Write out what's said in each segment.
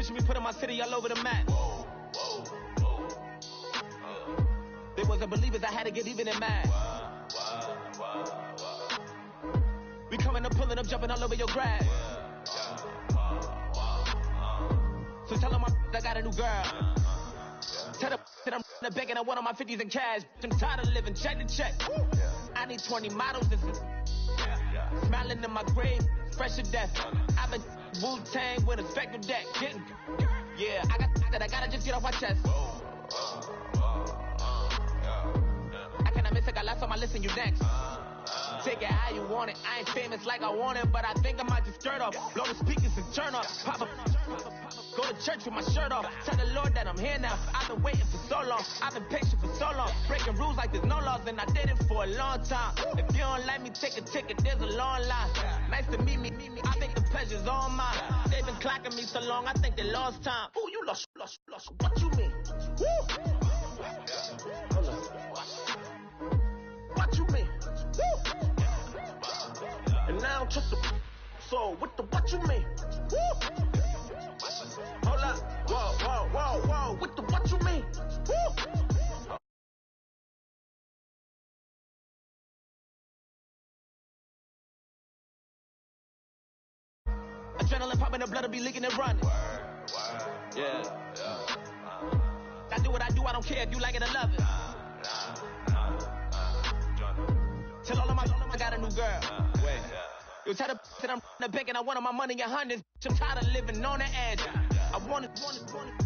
Watching me put my city all over the map. They wasn't believers, I had to get even and mad. We coming up, pulling up, jumping all over your grass. So tell them I got a new girl. Tell them that I'm in the bank and I want on my 50s in cash. I'm tired of living check to check. I need 20 models. Smiling in my grave, fresh to death. I've been Wu-Tang with a spectral deck. Yeah, I gotta just get off my chest. I cannot miss it, got lots on my list and you next. Take it how you want it. I ain't famous like I want it, but I think I might just skirt off. Blow the speakers and turn up. Pop up. Go to church with my shirt off. Tell the Lord that I'm here now. I've been waiting for so long. I've been patient for so long. Breaking rules like there's no laws, and I did it for a long time. If you don't like me, take a ticket. There's a long line. Nice to meet me. I think the pleasure's all mine. They've been clocking me so long, I think they lost time. Ooh, you lost. What you mean? Woo! What you mean? Woo! And now I'm just a so what you mean? Woo! Hold up, whoa, with the what you mean? Woo! Adrenaline popping, the blood will be leaking and running. Yeah. I do what I do, I don't care if you like it or love it. Tell all of my I got a new girl. Wait. Yo, tell the that I'm in the bank and I want my money in hundreds. I'm tired of living on the edge. I want it,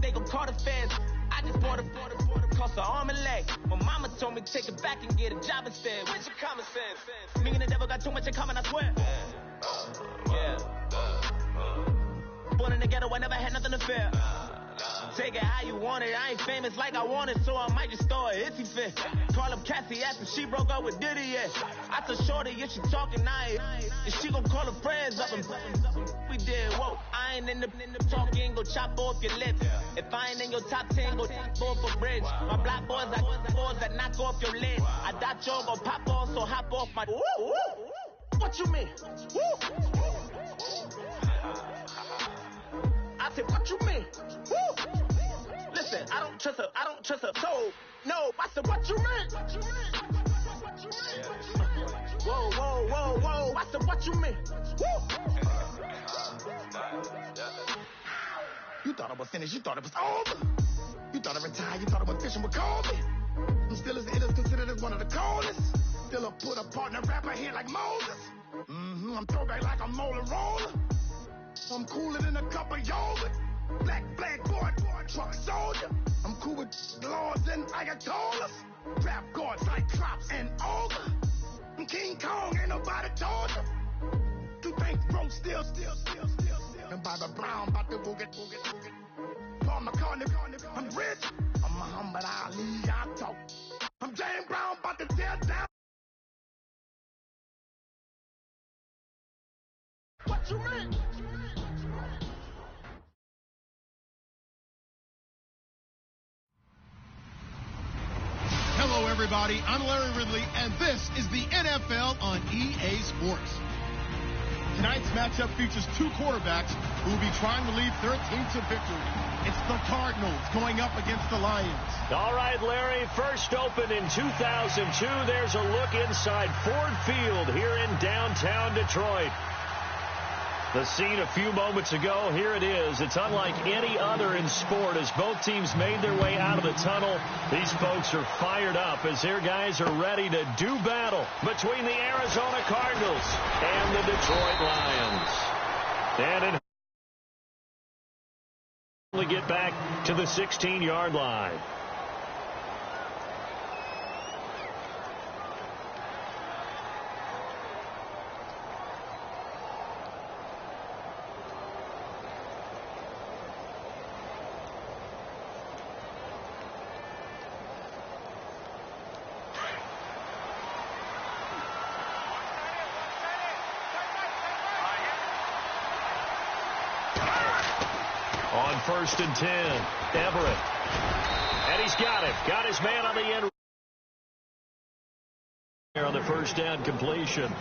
they gon' call the feds. I just bought it, cost an arm and leg. My mama told me take it back and get a job instead. Where's your common sense? Me and the devil got too much in common, I swear. Yeah. Born in the ghetto, I never had nothing to fear. Take it how you want it. I ain't famous like I want it, so I might just throw a hissy fit. Call up Cassie after she broke up with Diddy, yeah. I told Shorty if she talking, and she gon' call her friends up and we did, whoa. I ain't in the talking, go chop off your lips. If I ain't in your top 10, go off a bridge. My black boys, I boys that knock off your lid. I dot yo, go pop off, so hop off my. What you mean? I said, what you mean? Woo! Listen, I don't trust her. So, no, I said, what you mean? Whoa. I said, what you mean? Woo! You thought I was finished, you thought it was over. You thought I retired, you thought I was fishing with Kobe. I'm still as ill as considered as one of the coldest. Still a put a partner rapper here like Moses. I'm throwback like a molar roller. I'm cooler than a cup of yogurt. Black boy, truck soldier. I'm cool with lords and Ayatollahs. Rap god, Cyclops and Ogre. I'm King Kong, ain't nobody told you. You think Roach still. And Bobby Brown about to boogie. Paul McCartney, I'm rich. I'm Muhammad Ali, I talk. I'm James Brown, about to tear down. What you mean? Hello, everybody. I'm Larry Ridley, and this is the NFL on EA Sports. Tonight's matchup features two quarterbacks who will be trying to lead their team to victory. It's the Cardinals going up against the Lions. All right, Larry, first opened in 2002. There's a look inside Ford Field here in downtown Detroit. The scene a few moments ago, here it is. It's unlike any other in sport as both teams made their way out of the tunnel. These folks are fired up as their guys are ready to do battle between the Arizona Cardinals and the Detroit Lions. And only get back to the 16-yard line. On 1st and 10, Everett. And he's got it. Got his man on the end. On the first down completion.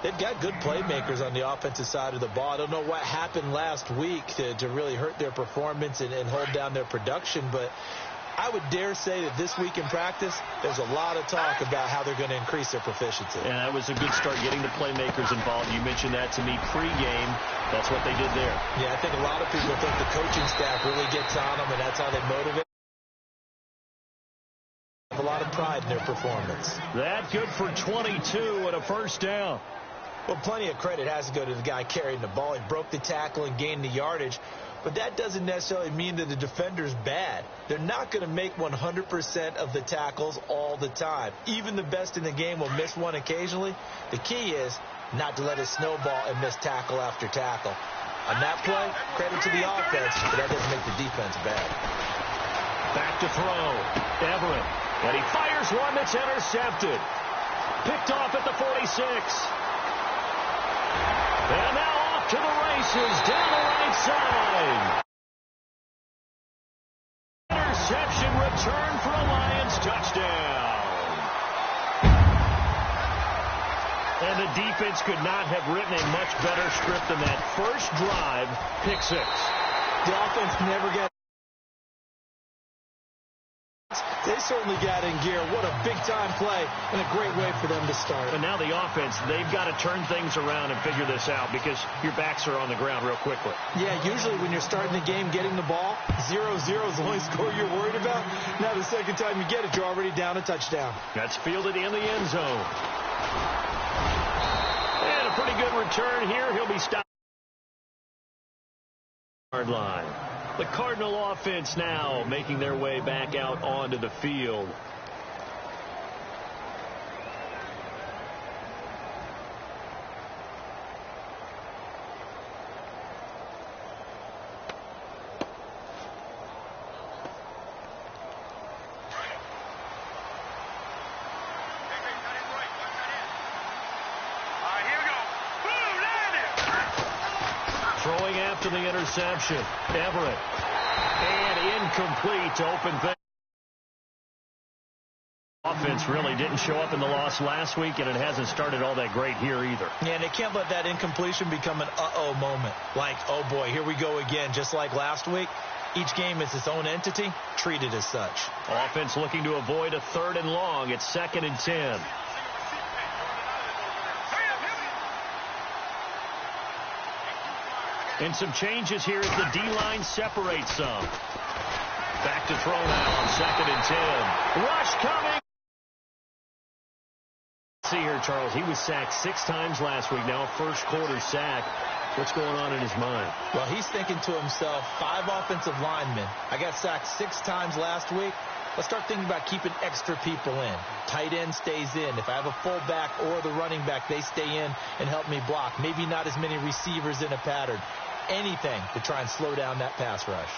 they've got good playmakers on the offensive side of the ball. I don't know what happened last week to really hurt their performance and hold down their production, but I would dare say that this week in practice, there's a lot of talk about how they're going to increase their proficiency. And that was a good start getting the playmakers involved. You mentioned that to me pregame. That's what they did there. Yeah, I think a lot of people think the coaching staff really gets on them, and that's how they motivate. Have a lot of pride in their performance. That good for 22 and a first down. Well, plenty of credit has to go to the guy carrying the ball. He broke the tackle and gained the yardage. But that doesn't necessarily mean that the defender's bad. They're not going to make 100% of the tackles all the time. Even the best in the game will miss one occasionally. The key is not to let it snowball and miss tackle after tackle. On that play, credit to the offense, but that doesn't make the defense bad. Back to throw. Everett. And he fires one that's intercepted. Picked off at the 46. And now off to the races down the right side. Interception return for a Lions touchdown. And the defense could not have written a much better script than that first drive, pick 6. The offense never got. They certainly got in gear. What a big-time play and a great way for them to start. But now the offense, they've got to turn things around and figure this out because your backs are on the ground real quickly. Yeah, usually when you're starting the game getting the ball, 0-0 is the only score you're worried about. Now the second time you get it, you're already down a touchdown. That's fielded in the end zone. And a pretty good return here. He'll be stopped. Hard line. The Cardinal offense now making their way back out onto the field. Throwing after the interception. Everett. And incomplete to open things. Offense really didn't show up in the loss last week, and it hasn't started all that great here either. Yeah, and they can't let that incompletion become an uh-oh moment. Like, oh boy, here we go again, just like last week. Each game is its own entity, treated as such. Offense looking to avoid a 3rd and long. It's 2nd and 10. And some changes here as the D-line separates some. Back to throw now on 2nd and 10. Rush coming. See here, Charles, he was sacked 6 times last week. Now a first quarter sack. What's going on in his mind? Well, he's thinking to himself, 5 offensive linemen. I got sacked 6 times last week. Let's start thinking about keeping extra people in. Tight end stays in. If I have a fullback or the running back, they stay in and help me block. Maybe not as many receivers in a pattern. Anything to try and slow down that pass rush.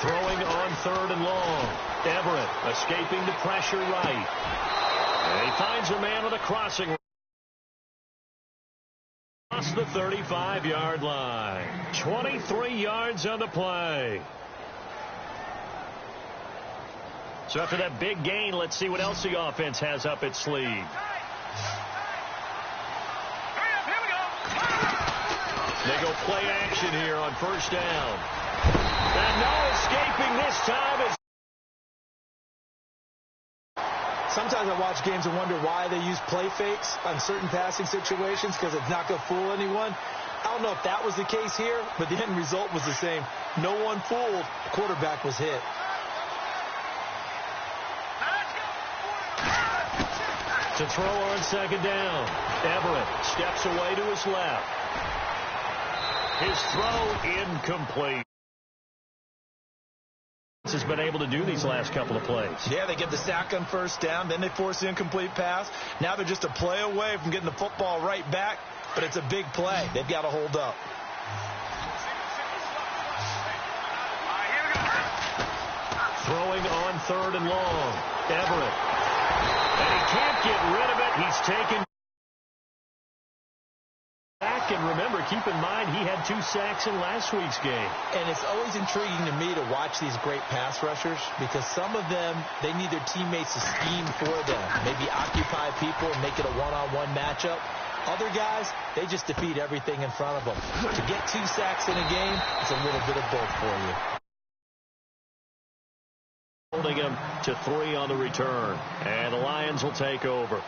Throwing on 3rd and long. Everett escaping the pressure right. And he finds a man with a crossing. Across the 35-yard line. 23 yards on the play. So after that big gain, let's see what else the offense has up its sleeve. They go play action here on first down. And no escaping this time. Sometimes I watch games and wonder why they use play fakes on certain passing situations because it's not going to fool anyone. I don't know if that was the case here, but the end result was the same. No one fooled. The quarterback was hit. To throw on 2nd down. Everett steps away to his left. His throw incomplete. Has been able to do these last couple of plays. Yeah, they get the sack on first down, then they force the incomplete pass. Now they're just a play away from getting the football right back, but it's a big play. They've got to hold up. Throwing on 3rd and long. Everett. And he can't get rid of it. He's taken back, and And remember, keep in mind, he had 2 sacks in last week's game. And it's always intriguing to me to watch these great pass rushers because some of them, they need their teammates to scheme for them. Maybe occupy people and make it a one-on-one matchup. Other guys, they just defeat everything in front of them. To get 2 sacks in a game, it's a little bit of both for you. Holding him to 3 on the return. And the Lions will take over.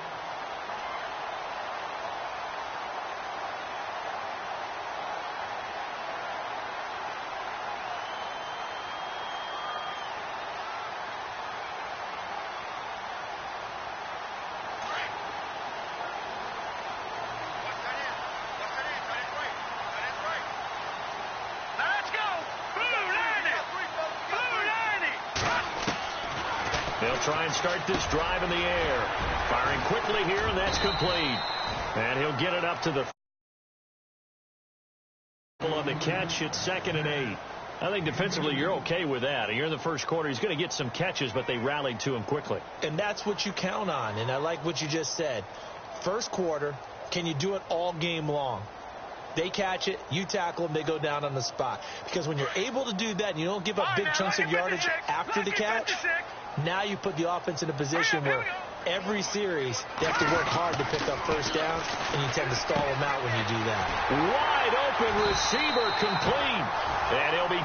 They'll try and start this drive in the air. Firing quickly here, and that's complete. And he'll get it up to the on the catch. It's 2nd and 8. I think defensively you're okay with that. You're in the first quarter. He's going to get some catches, but they rallied to him quickly. And that's what you count on, and I like what you just said. First quarter, can you do it all game long? They catch it, you tackle them, they go down on the spot. Because when you're able to do that and you don't give up big chunks of yardage after the catch, now you put the offense in a position where every series they have to work hard to pick up first downs, and you tend to stall them out when you do that. Wide open receiver complete. And he'll be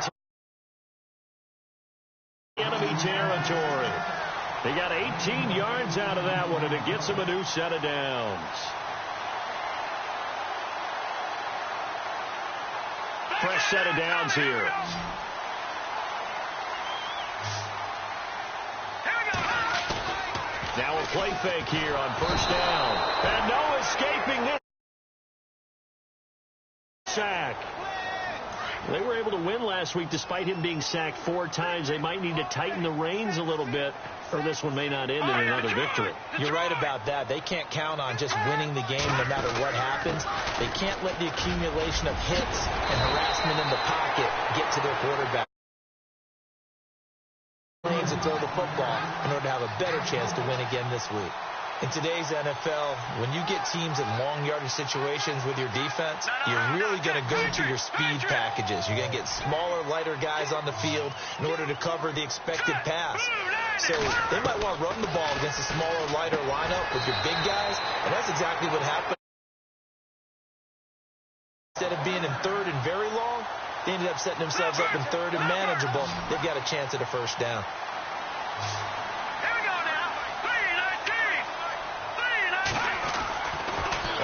enemy territory. They got 18 yards out of that one, and it gets them a new set of downs. Fresh set of downs here. Now a play fake here on first down. And no escaping this sack. They were able to win last week despite him being sacked 4 times. They might need to tighten the reins a little bit, or this one may not end in another victory. You're right about that. They can't count on just winning the game no matter what happens. They can't let the accumulation of hits and harassment in the pocket get to their quarterback. To throw the football in order to have a better chance to win again this week. In today's NFL, when you get teams in long yardage situations with your defense, you're really going to go to your speed packages. You're going to get smaller, lighter guys on the field in order to cover the expected pass. So they might want to run the ball against a smaller, lighter lineup with your big guys, and that's exactly what happened. Instead of being in 3rd and very long, they ended up setting themselves up in 3rd and manageable. They've got a chance at a first down. Here we go now. 3-19.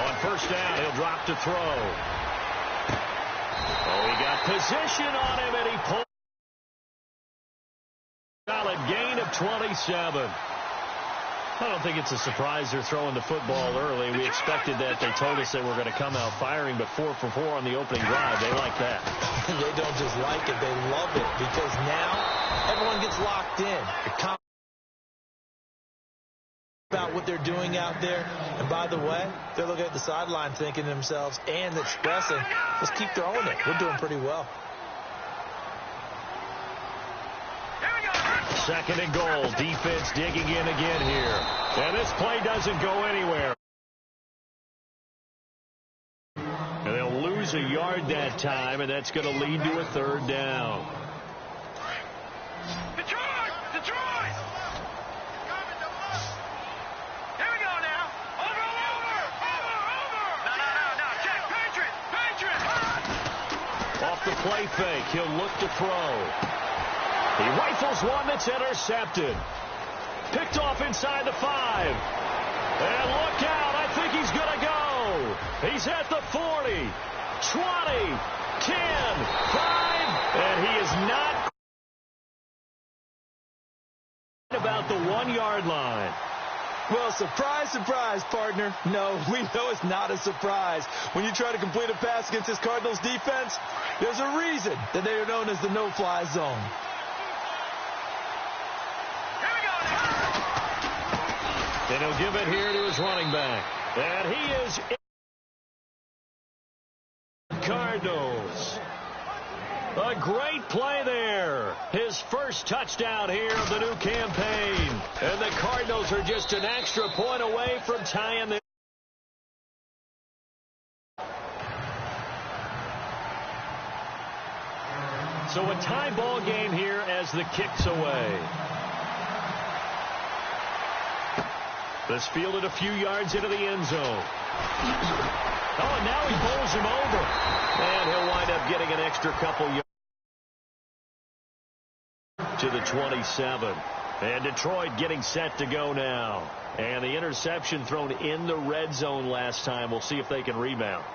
On first down, he'll drop to throw. Oh, he got position on him, and he pulled. Solid gain of 27. I don't think it's a surprise they're throwing the football early. We expected that. They told us they were going to come out firing, but 4 for 4 on the opening drive. They like that. They don't just like it. They love it because now everyone gets locked in. About what they're doing out there. And by the way, they're looking at the sideline thinking to themselves and expressing, let's keep throwing it. We're doing pretty well. 2nd and goal. Defense digging in again here. And this play doesn't go anywhere. And they'll lose a yard that time, and that's going to lead to a 3rd down. Detroit! Detroit! Here we go now. Over. No. Check. Patriot. Off the play fake. He'll look to throw. He rifles one that's intercepted. Picked off inside the 5. And look out. I think he's going to go. He's at the 40, 20, 10, 5. And he is not about the 1-yard line. Well, surprise, surprise, partner. No, we know it's not a surprise. When you try to complete a pass against this Cardinals defense, there's a reason that they are known as the no-fly zone. And he'll give it here to his running back. And he is in Cardinals. A great play there. His first touchdown here of the new campaign. And the Cardinals are just an extra point away from tying this. So a tie ball game here as the kick's away. This fielded a few yards into the end zone. Oh, and now he bowls him over. And he'll wind up getting an extra couple yards to the 27. And Detroit getting set to go now. And the interception thrown in the red zone last time. We'll see if they can rebound.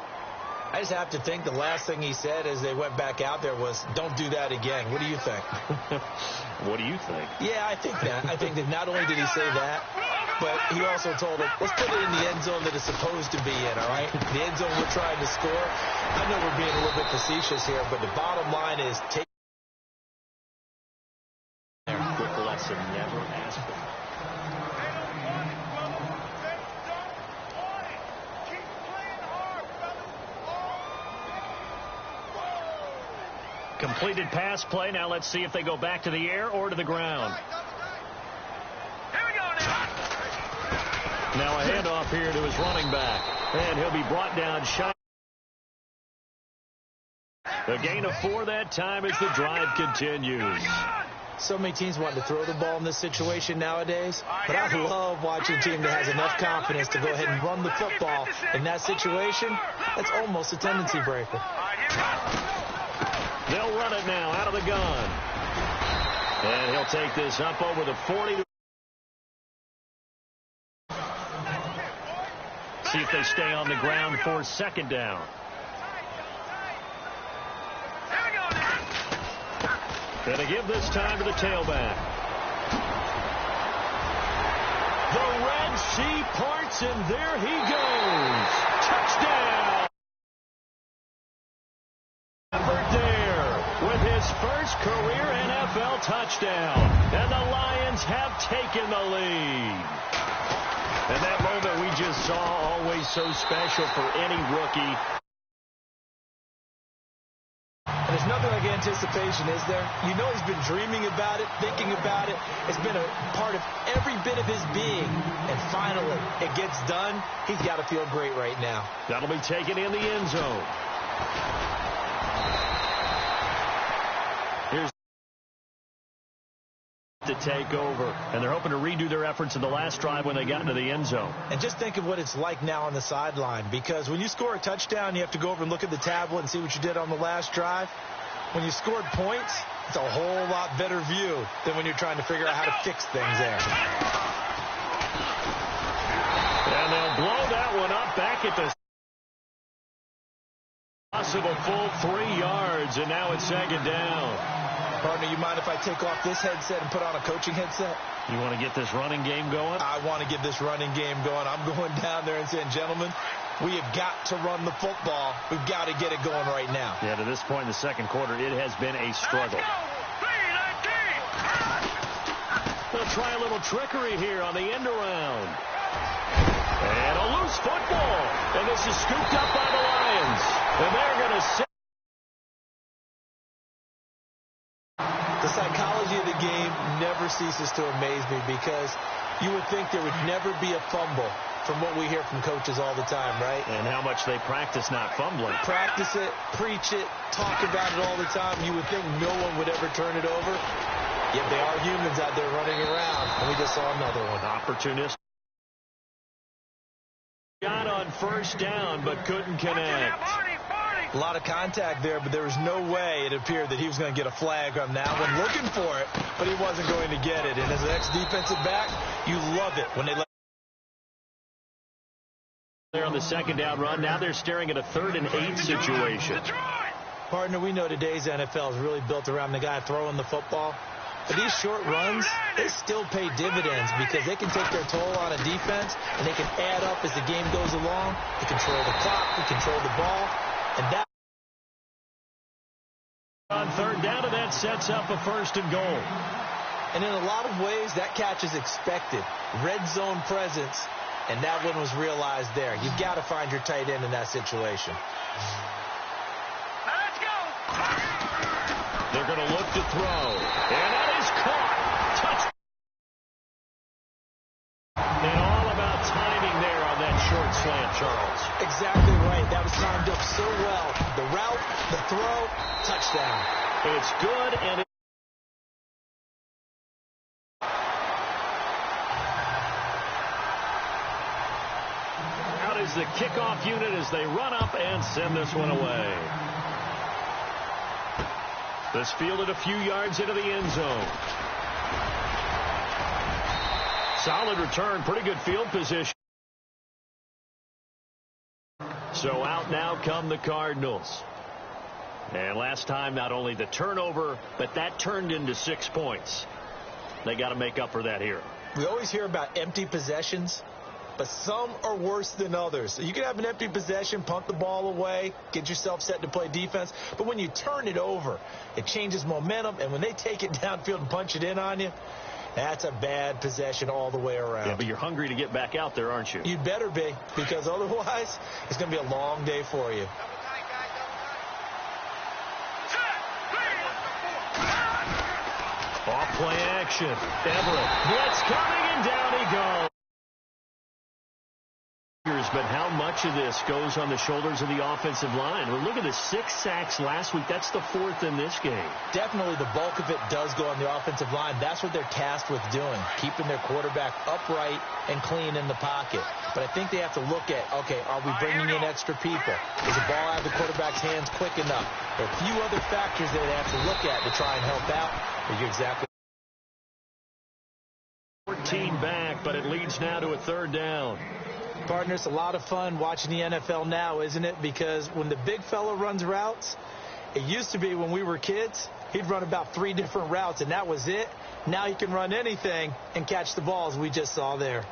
I just have to think the last thing he said as they went back out there was, don't do that again. What do you think? What do you think? Yeah, I think that. I think that not only did he say that, but he also told them, let's put it in the end zone that it's supposed to be in, all right? The end zone we're trying to score. I know we're being a little bit facetious here, but the bottom line is take there. Quick lesson, never ask them. Completed pass play. Now let's see if they go back to the air or to the ground. Here we go now. Now a handoff here to his running back. And he'll be brought down shy. A gain of 4 that time as the drive continues. So many teams want to throw the ball in this situation nowadays, but I love watching a team that has enough confidence to go ahead and run the football. In that situation, that's almost a tendency breaker. They'll run it now out of the gun. And he'll take this up over the 40. See if they stay on the ground for second down. And to give this time to the tailback. The Red Sea parts, and there he goes. Touchdown. With his first career NFL touchdown. And the Lions have taken the lead. And that moment we just saw, always so special for any rookie. There's nothing like anticipation, is there? You know he's been dreaming about it, thinking about it. It's been a part of every bit of his being. And finally, it gets done. He's got to feel great right now. That'll be taken in the end zone. Here's to take over, and they're hoping to redo their efforts in the last drive when they got into the end zone. And just think of what it's like now on the sideline, because when you score a touchdown, you have to go over and look at the tablet and see what you did on the last drive. When you scored points, it's a whole lot better view than when you're trying to figure out how to fix things there. And they'll blow that one up back at the possible full 3 yards, and now it's second down. Partner, you mind if I take off this headset and put on a coaching headset? You want to get this running game going? I want to get this running game going. I'm going down there and saying, gentlemen, we have got to run the football. We've got to get it going right now. Yeah, to this point in the second quarter, it has been a struggle. They'll try a little trickery here on the end around. And a loose football. And this is scooped up by the Lions. And they're going to set. The psychology of the game never ceases to amaze me, because you would think there would never be a fumble from what we hear from coaches all the time, right? And how much they practice not fumbling. Practice it, preach it, talk about it all the time. You would think no one would ever turn it over. Yet they are humans out there running around, and we just saw another one. Opportunist. Got on first down, but couldn't connect. A lot of contact there, but there was no way it appeared that he was going to get a flag on that one. Looking for it, but he wasn't going to get it. And as an ex-defensive back, you love it when they let there on the second down run. Now they're staring at a 3rd and 8 situation. Partner, we know today's NFL is really built around the guy throwing the football. But these short runs, they still pay dividends, because they can take their toll on a defense, and they can add up as the game goes along. They control the clock, they control the ball. And that on 3rd down, and that sets up a 1st and goal. And in a lot of ways, that catch is expected. Red zone presence, and that one was realized there. You've got to find your tight end in that situation. Let's go. They're going to look to throw. And that is caught. Touch. And all about timing there on that short slant, Charles. Exactly right. That was timed up so well. The route, the throw, touchdown. It's good, and out is the kickoff unit as they run up and send this one away. This fielded a few yards into the end zone. Solid return, pretty good field position. So out now come the Cardinals. And last time, not only the turnover, but that turned into 6 points. They got to make up for that here. We always hear about empty possessions, but some are worse than others. You can have an empty possession, punt the ball away, get yourself set to play defense. But when you turn it over, it changes momentum. And when they take it downfield and punch it in on you, that's a bad possession all the way around. Yeah, but you're hungry to get back out there, aren't you? You'd better be, because otherwise it's going to be a long day for you. Off play action. Everett. Blitz coming, and down he goes. But how much of this goes on the shoulders of the offensive line? Well, look at the 6 sacks last week. That's the 4th in this game. Definitely the bulk of it does go on the offensive line. That's what they're tasked with doing, keeping their quarterback upright and clean in the pocket. But I think they have to look at, okay, are we bringing in extra people? Is the ball out of the quarterback's hands quick enough? There are a few other factors that they have to look at to try and help out. But you're exactly 14 back, but it leads now to a 3rd down. Partner, it's a lot of fun watching the NFL now, isn't it? Because when the big fella runs routes, it used to be when we were kids, he'd run about 3 different routes, and that was it. Now he can run anything and catch the balls we just saw there.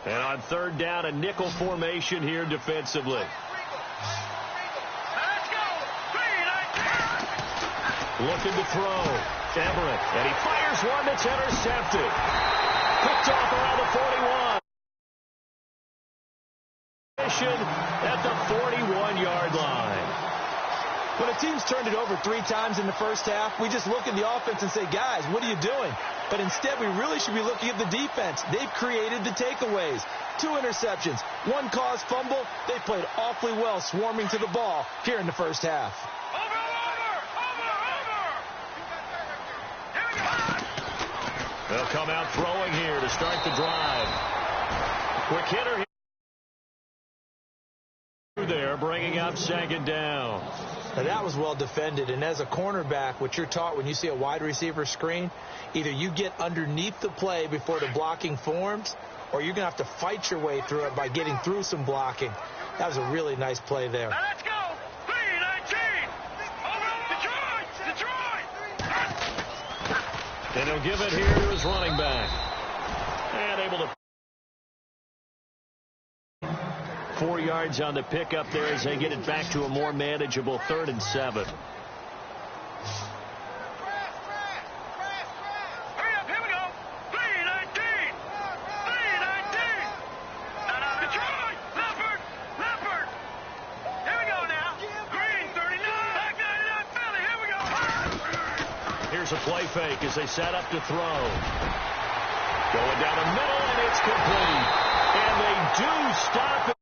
And on 3rd down, a nickel formation here defensively. Looking to throw. Everett. And he fires one that's intercepted. Picked off around the 41. At the 41-yard line. When a team's turned it over 3 times in the first half, we just look at the offense and say, guys, what are you doing? But instead, we really should be looking at the defense. They've created the takeaways. 2 interceptions, 1 caused fumble. They played awfully well swarming to the ball here in the first half. They'll come out throwing here to start the drive. Quick hitter here. There, bringing up 2nd down. Now that was well defended, and as a cornerback, what you're taught when you see a wide receiver screen, either you get underneath the play before the blocking forms, or you're going to have to fight your way through it by getting through some blocking. That was a really nice play there. Now let's go. 3-19. Detroit. And he'll give it here to his running back. And able to 4 yards on the pickup there as they get it back to a more manageable 3rd and 7. Hurry up, here we go. 3-19. Detroit, Leopard. Here we go now. Green, 39. Back 99, Philly, here we go. Here's a play fake as they set up to throw. Going down the middle, and it's complete. And they do stop it.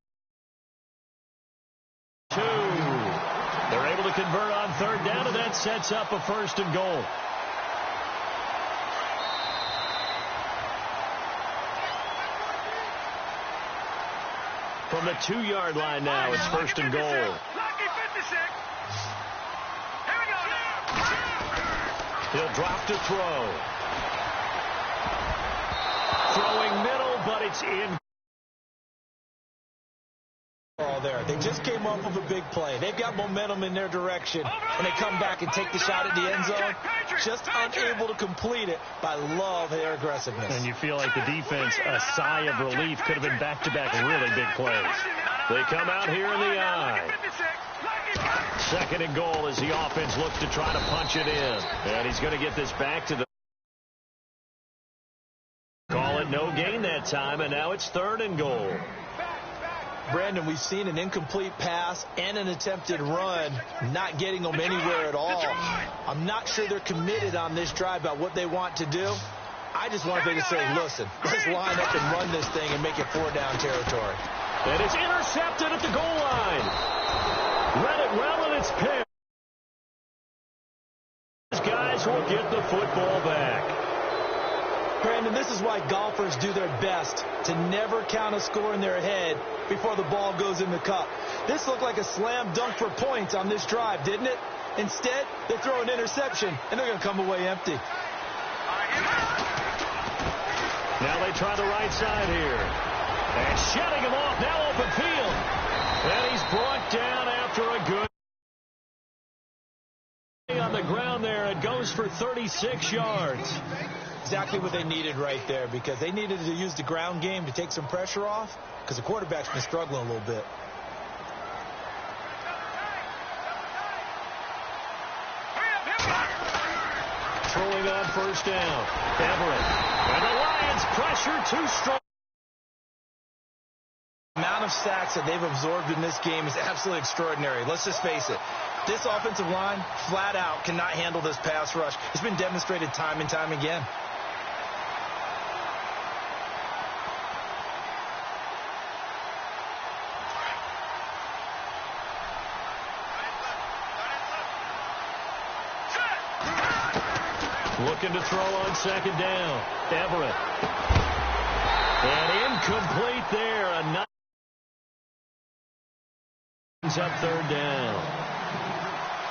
2. They're able to convert on 3rd down, and that sets up a 1st and goal. From the 2-yard line now, it's 1st and goal. Lucky 56. Here we go now. He'll drop to throw. Throwing middle, but it's in. There. They just came off of a big play. They've got momentum in their direction, and they come back and take the shot at the end zone, just unable to complete it. But I love their aggressiveness. And you feel like the defense, a sigh of relief, could have been back-to-back really big plays. They come out here in the eye. 2nd and goal as the offense looks to try to punch it in. And he's going to get this back to the. Call it no gain that time, and now it's 3rd and goal. Brandon, we've seen an incomplete pass and an attempted run, not getting them anywhere at all. I'm not sure they're committed on this drive about what they want to do. I just want them to say, listen, let's line up and run this thing and make it 4-down territory. And it's intercepted at the goal line. Read it well, and it's picked. These guys will get the football back. Brandon, this is why golfers do their best to never count a score in their head before the ball goes in the cup. This looked like a slam dunk for points on this drive, didn't it? Instead, they throw an interception, and they're going to come away empty. Now they try the right side here. And shutting him off, now open field. And he's brought down after a good on the ground there. It goes for 36 yards. Exactly what they needed right there, because they needed to use the ground game to take some pressure off, because the quarterback's been struggling a little bit. Throwing on first down. Everett. And the Lions pressure too strong. The amount of sacks that they've absorbed in this game is absolutely extraordinary. Let's just face it. This offensive line, flat out, cannot handle this pass rush. It's been demonstrated time and time again. Looking to throw on second down. Everett. And incomplete there. Up third down.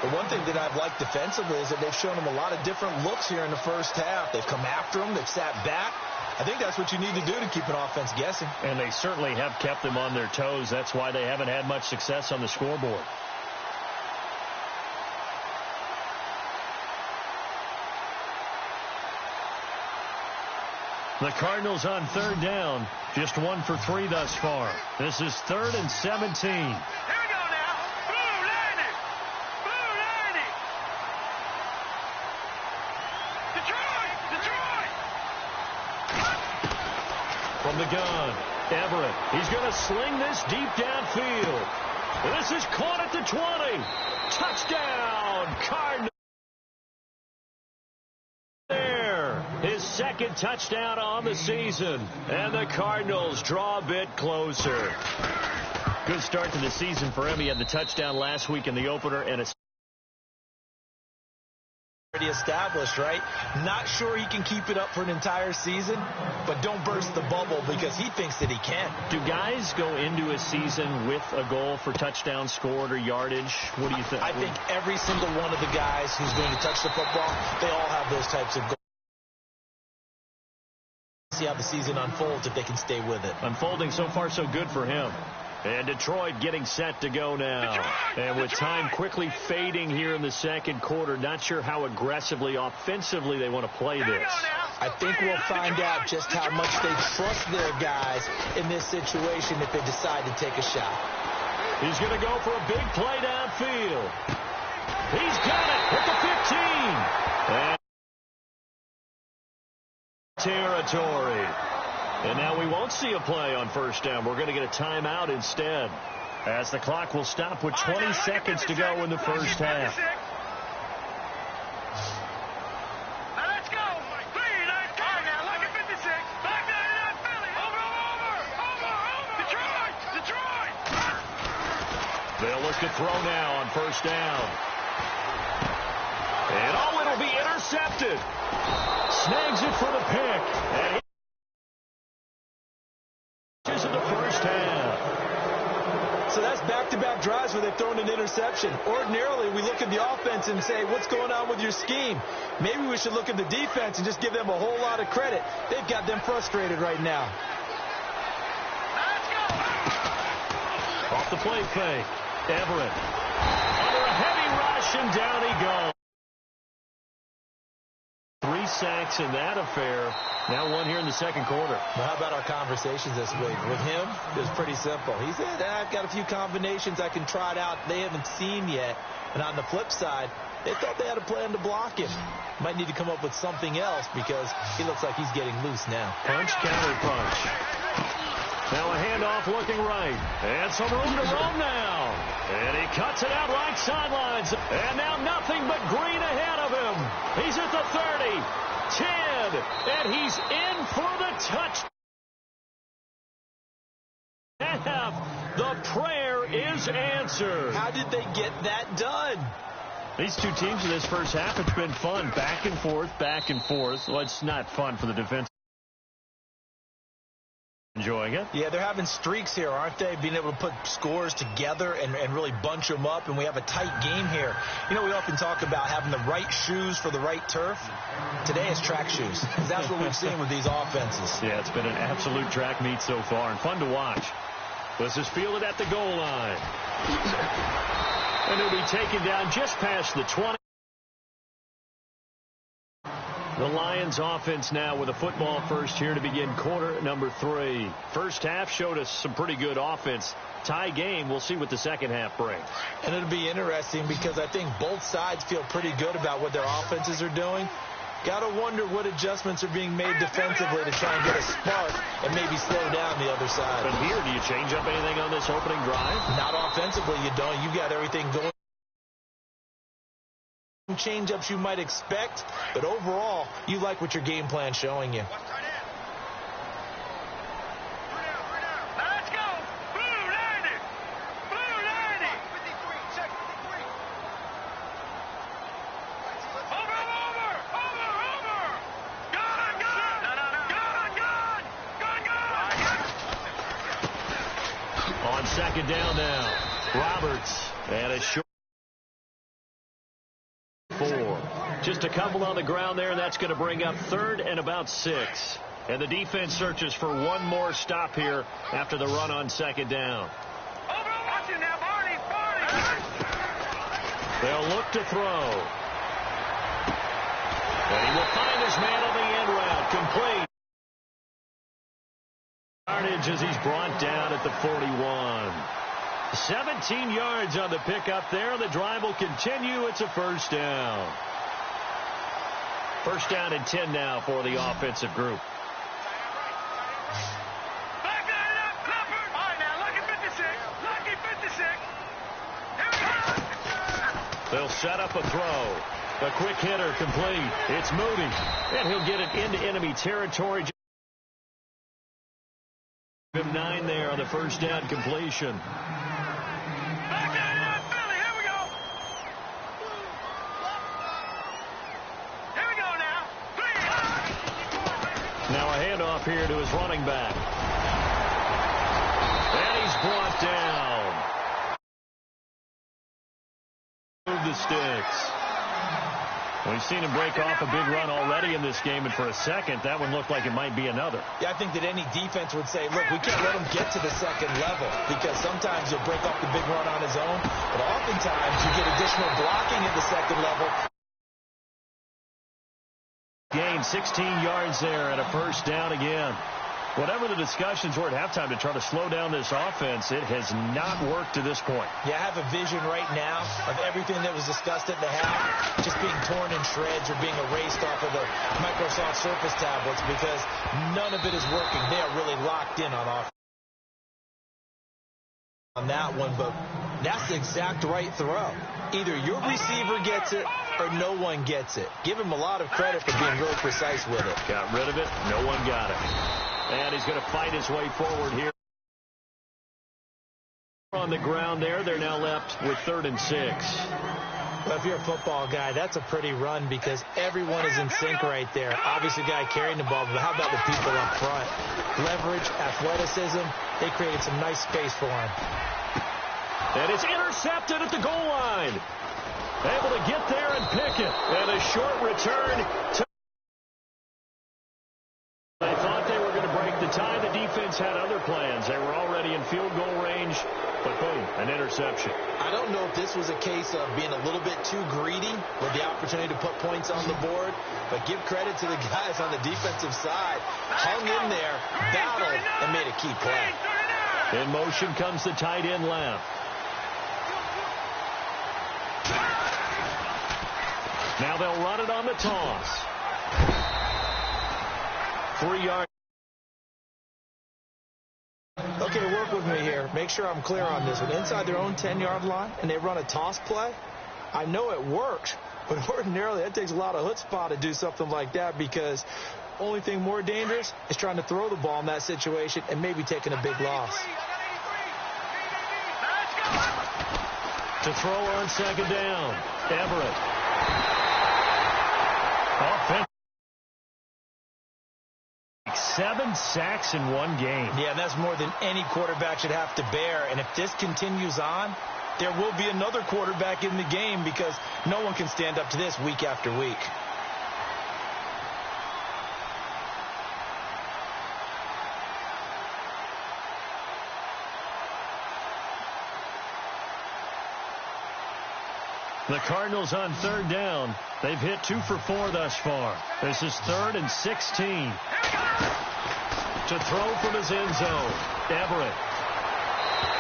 The one thing that I've liked defensively is that they've shown him a lot of different looks here in the first half. They've come after him. They've sat back. I think that's what you need to do to keep an offense guessing. And they certainly have kept them on their toes. That's why they haven't had much success on the scoreboard. The Cardinals on third down. Just 1 for 3 thus far. This is 3rd and 17. Here we go now. Blue Lightning. Blue Lightning. Detroit. From the gun, Everett. He's going to sling this deep downfield. This is caught at the 20. Touchdown, Cardinals. His second touchdown on the season. And the Cardinals draw a bit closer. Good start to the season for him. He had the touchdown last week in the opener. And it's already established, right? Not sure he can keep it up for an entire season, but don't burst the bubble because he thinks that he can. Do guys go into a season with a goal for touchdown scored or yardage? What do you think? I think every single one of the guys who's going to touch the football, they all have those types of goals. See how the season unfolds if they can stay with it. Unfolding so far so good for him. And Detroit getting set to go now. And with time quickly fading here in the second quarter, not sure how aggressively, offensively they want to play this. I think we'll find out just how much they trust their guys in this situation if they decide to take a shot. He's going to go for a big play downfield. He's got it at the 15. And territory. And now we won't see a play on first down. We're going to get a timeout instead, as the clock will stop with 20 seconds to go in the first half. Now let's go. 3, 9, 10. Now look at 56. Back 99 Philly. Over. Detroit. They'll look to throw now on first down. And it'll be intercepted. Snags it for the pick. And in the first half. So that's back-to-back drives where they've thrown an interception. Ordinarily, we look at the offense and say, what's going on with your scheme? Maybe we should look at the defense and just give them a whole lot of credit. They've got them frustrated right now. Let's go. Off the play fake. Everett. Under a heavy rush, and down he goes. 3 sacks in that affair. Now 1 here in the second quarter. Well, how about our conversations this week? With him, it was pretty simple. He said, I've got a few combinations I can try it out they haven't seen yet. And on the flip side, they thought they had a plan to block him. Might need to come up with something else because he looks like he's getting loose now. Punch, counter punch. Now a handoff looking right. And some room to roam now. And he cuts it out right sidelines. And now nothing but green ahead of him. He's at the 30. 10, and he's in for the touchdown. The prayer is answered. How did they get that done? These two teams in this first half, it's been fun. Back and forth, back and forth. Well, it's not fun for the defense. Enjoying it. Yeah, they're having streaks here, aren't they? Being able to put scores together and really bunch them up, and we have a tight game here. You know, we often talk about having the right shoes for the right turf. Today it's track shoes, because that's what we've seen with these offenses. Yeah, it's been an absolute track meet so far, and fun to watch. This is fielded at the goal line. And it'll be taken down just past the 20. The Lions offense now with a football first here to begin quarter number 3. First half showed us some pretty good offense. Tie game. We'll see what the second half brings. And it'll be interesting because I think both sides feel pretty good about what their offenses are doing. Got to wonder what adjustments are being made defensively to try and get a spark and maybe slow down the other side. But here, do you change up anything on this opening drive? Not offensively, you don't. You got everything going. Change-ups you might expect, but overall, you like what your game plan's showing you. Now let's go. Blue 90. Blue 90. 53. Check 53. Over. Gun. On second down now, Roberts and a short. 4. Just a couple on the ground there, and that's going to bring up third and about 6. And the defense searches for one more stop here after the run on second down. Watch it now, Barney. They'll look to throw. And he will find his man on the end route. Complete. Yardage as he's brought down at the 41. 17 yards on the pickup there. The drive will continue. It's a first down. First down and 10 now for the offensive group. Back that up, Clifford. All right, now, lucky 56. Here we go. They'll set up a throw. A quick hitter complete. It's Moody. And he'll get it into enemy territory. 9 there on the first down completion. Now a handoff here to his running back. And he's brought down. Move the sticks. We've seen him break off a big run already in this game, and for a second, that one looked like it might be another. Yeah, I think that any defense would say, look, we can't let him get to the second level, because sometimes he'll break off the big run on his own, but oftentimes you get additional blocking at the second level. Gain 16 yards there and a first down again. Whatever the discussions were at halftime to try to slow down this offense, it has not worked to this point. Yeah, I have a vision right now of everything that was discussed at the half just being torn in shreds or being erased off of the Microsoft Surface tablets, because none of it is working. They are really locked in on offense on that one, but that's the exact right throw. Either your receiver gets it or no one gets it. Give him a lot of credit for being really precise with it. Got rid of it. No one got it. And he's going to fight his way forward here. On the ground there, they're now left with 3rd and 6. Well, if you're a football guy, that's a pretty run because everyone is in sync right there. Obviously, the guy carrying the ball, but how about the people up front? Leverage, athleticism, they created some nice space for him. And it's intercepted at the goal line. Able to get there and pick it. And a short return. They thought they were going to break the tie. The defense had other plans. They were already in field goal range. But boom, an interception. I don't know if this was a case of being a little bit too greedy with the opportunity to put points on the board, but give credit to the guys on the defensive side. Hung in there, battled, and made a key play. In motion comes the tight end left. Now they'll run it on the toss. 3 yards. Okay, work with me here. Make sure I'm clear on this one. Inside their own 10-yard line, and they run a toss play, I know it works, But ordinarily, that takes a lot of chutzpah to do something like that, because only thing more dangerous is trying to throw the ball in that situation and maybe taking a big loss. To throw on second down, Everett. Offense. 7 sacks in one game. Yeah, that's more than any quarterback should have to bear. And if this continues on, there will be another quarterback in the game, because no one can stand up to this week after week. The Cardinals on third down. They've hit 2 for 4 thus far. This is 3rd and 16. To throw from his end zone, Everett.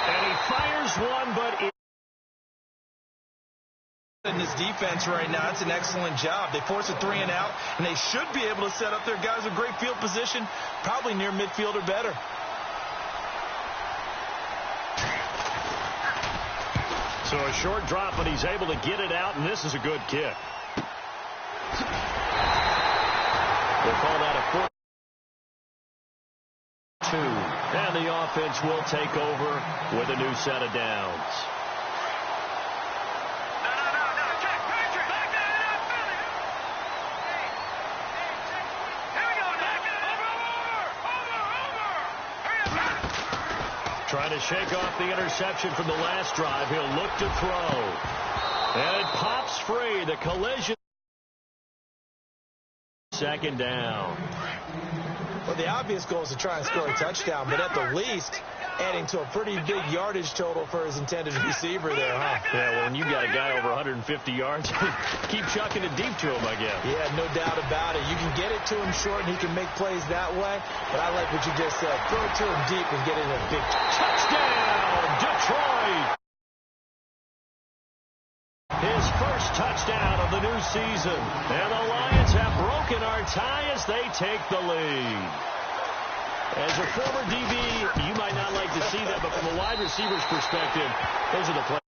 And he fires one, but in this defense right now, it's an excellent job. They force a 3 and out, and they should be able to set up their guys with great field position, probably near midfield or better. So a short drop, but he's able to get it out, and this is a good kick. We'll call that a 4-2. And the offense will take over with a new set of downs. Trying to shake off the interception from the last drive. He'll look to throw. And it pops free. The collision. Second down. Well, the obvious goal is to try and score a touchdown, but at the least, adding to a pretty big yardage total for his intended receiver there, huh? Yeah, well, when you've got a guy over 150 yards, keep chucking it deep to him, I guess. Yeah, no doubt about it. You can get it to him short, and he can make plays that way, but I like what you just said. Throw it to him deep and get it a big touchdown, Detroit! His first touchdown of the new season. And the Lions have broken our tie as they take the lead. As a former DB, you might not like to see that, but from a wide receiver's perspective, those are the plays.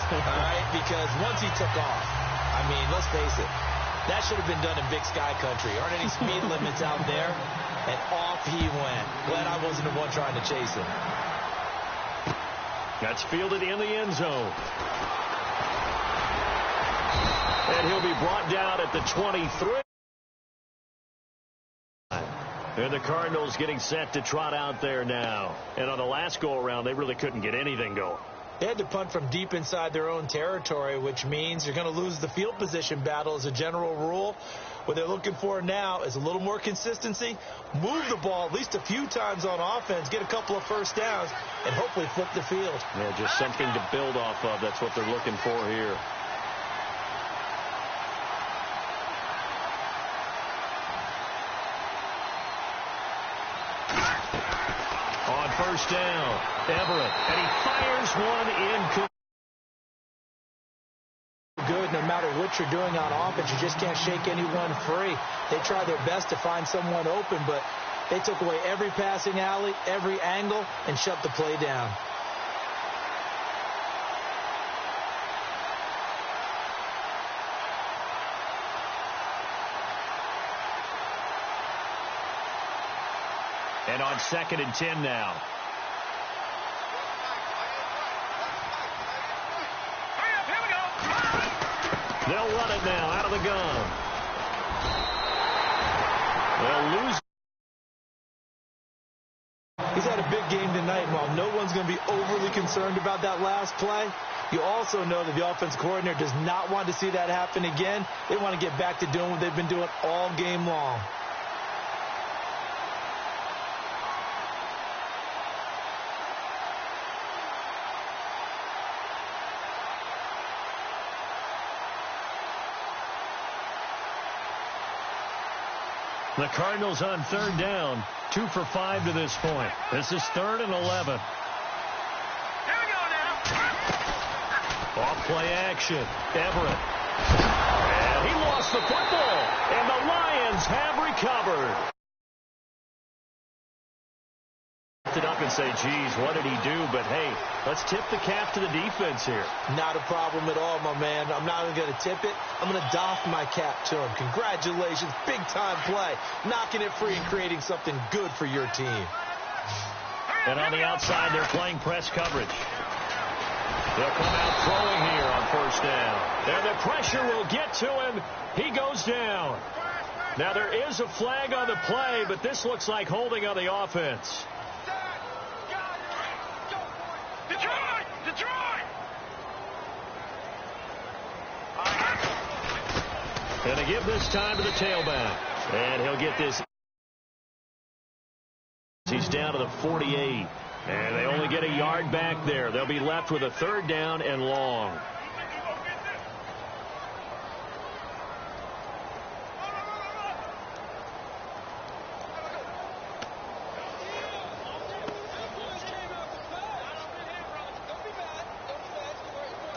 All right, because once he took off, I mean, let's face it, that should have been done in Big Sky Country. Aren't any speed limits out there? And off he went. Glad I wasn't the one trying to chase him. That's fielded in the end zone. And he'll be brought down at the 23. And the Cardinals getting set to trot out there now. And on the last go-around, they really couldn't get anything going. They had to punt from deep inside their own territory, which means you're going to lose the field position battle as a general rule. What they're looking for now is a little more consistency, move the ball at least a few times on offense, get a couple of first downs, and hopefully flip the field. Yeah, just something to build off of. That's what they're looking for here. On first down, Everett, and he fires one in. Good, no matter what you're doing on offense, you just can't shake anyone free. They try their best to find someone open, but they took away every passing alley, every angle, and shut the play down. And on 2nd and 10 now. They'll run it now out of the gun. They'll lose. He's had a big game tonight, and while no one's going to be overly concerned about that last play, you also know that the offense coordinator does not want to see that happen again. They want to get back to doing what they've been doing all game long. The Cardinals on third down, 2 for 5 to this point. This is 3rd and 11. Here we go now. Off play action, Everett. And he lost the football, and the Lions have recovered. It up and say, geez, what did he do? But, hey, let's tip the cap to the defense here. Not a problem at all, my man. I'm not even going to tip it. I'm going to doff my cap to him. Congratulations. Big-time play. Knocking it free and creating something good for your team. And on the outside, they're playing press coverage. They'll come out throwing here on first down. And the pressure will get to him. He goes down. Now, there is a flag on the play, but this looks like holding on the offense. Detroit! Detroit! And they give this time to the tailback. And he'll get this. He's down to the 48. And they only get a yard back there. They'll be left with a third down and long.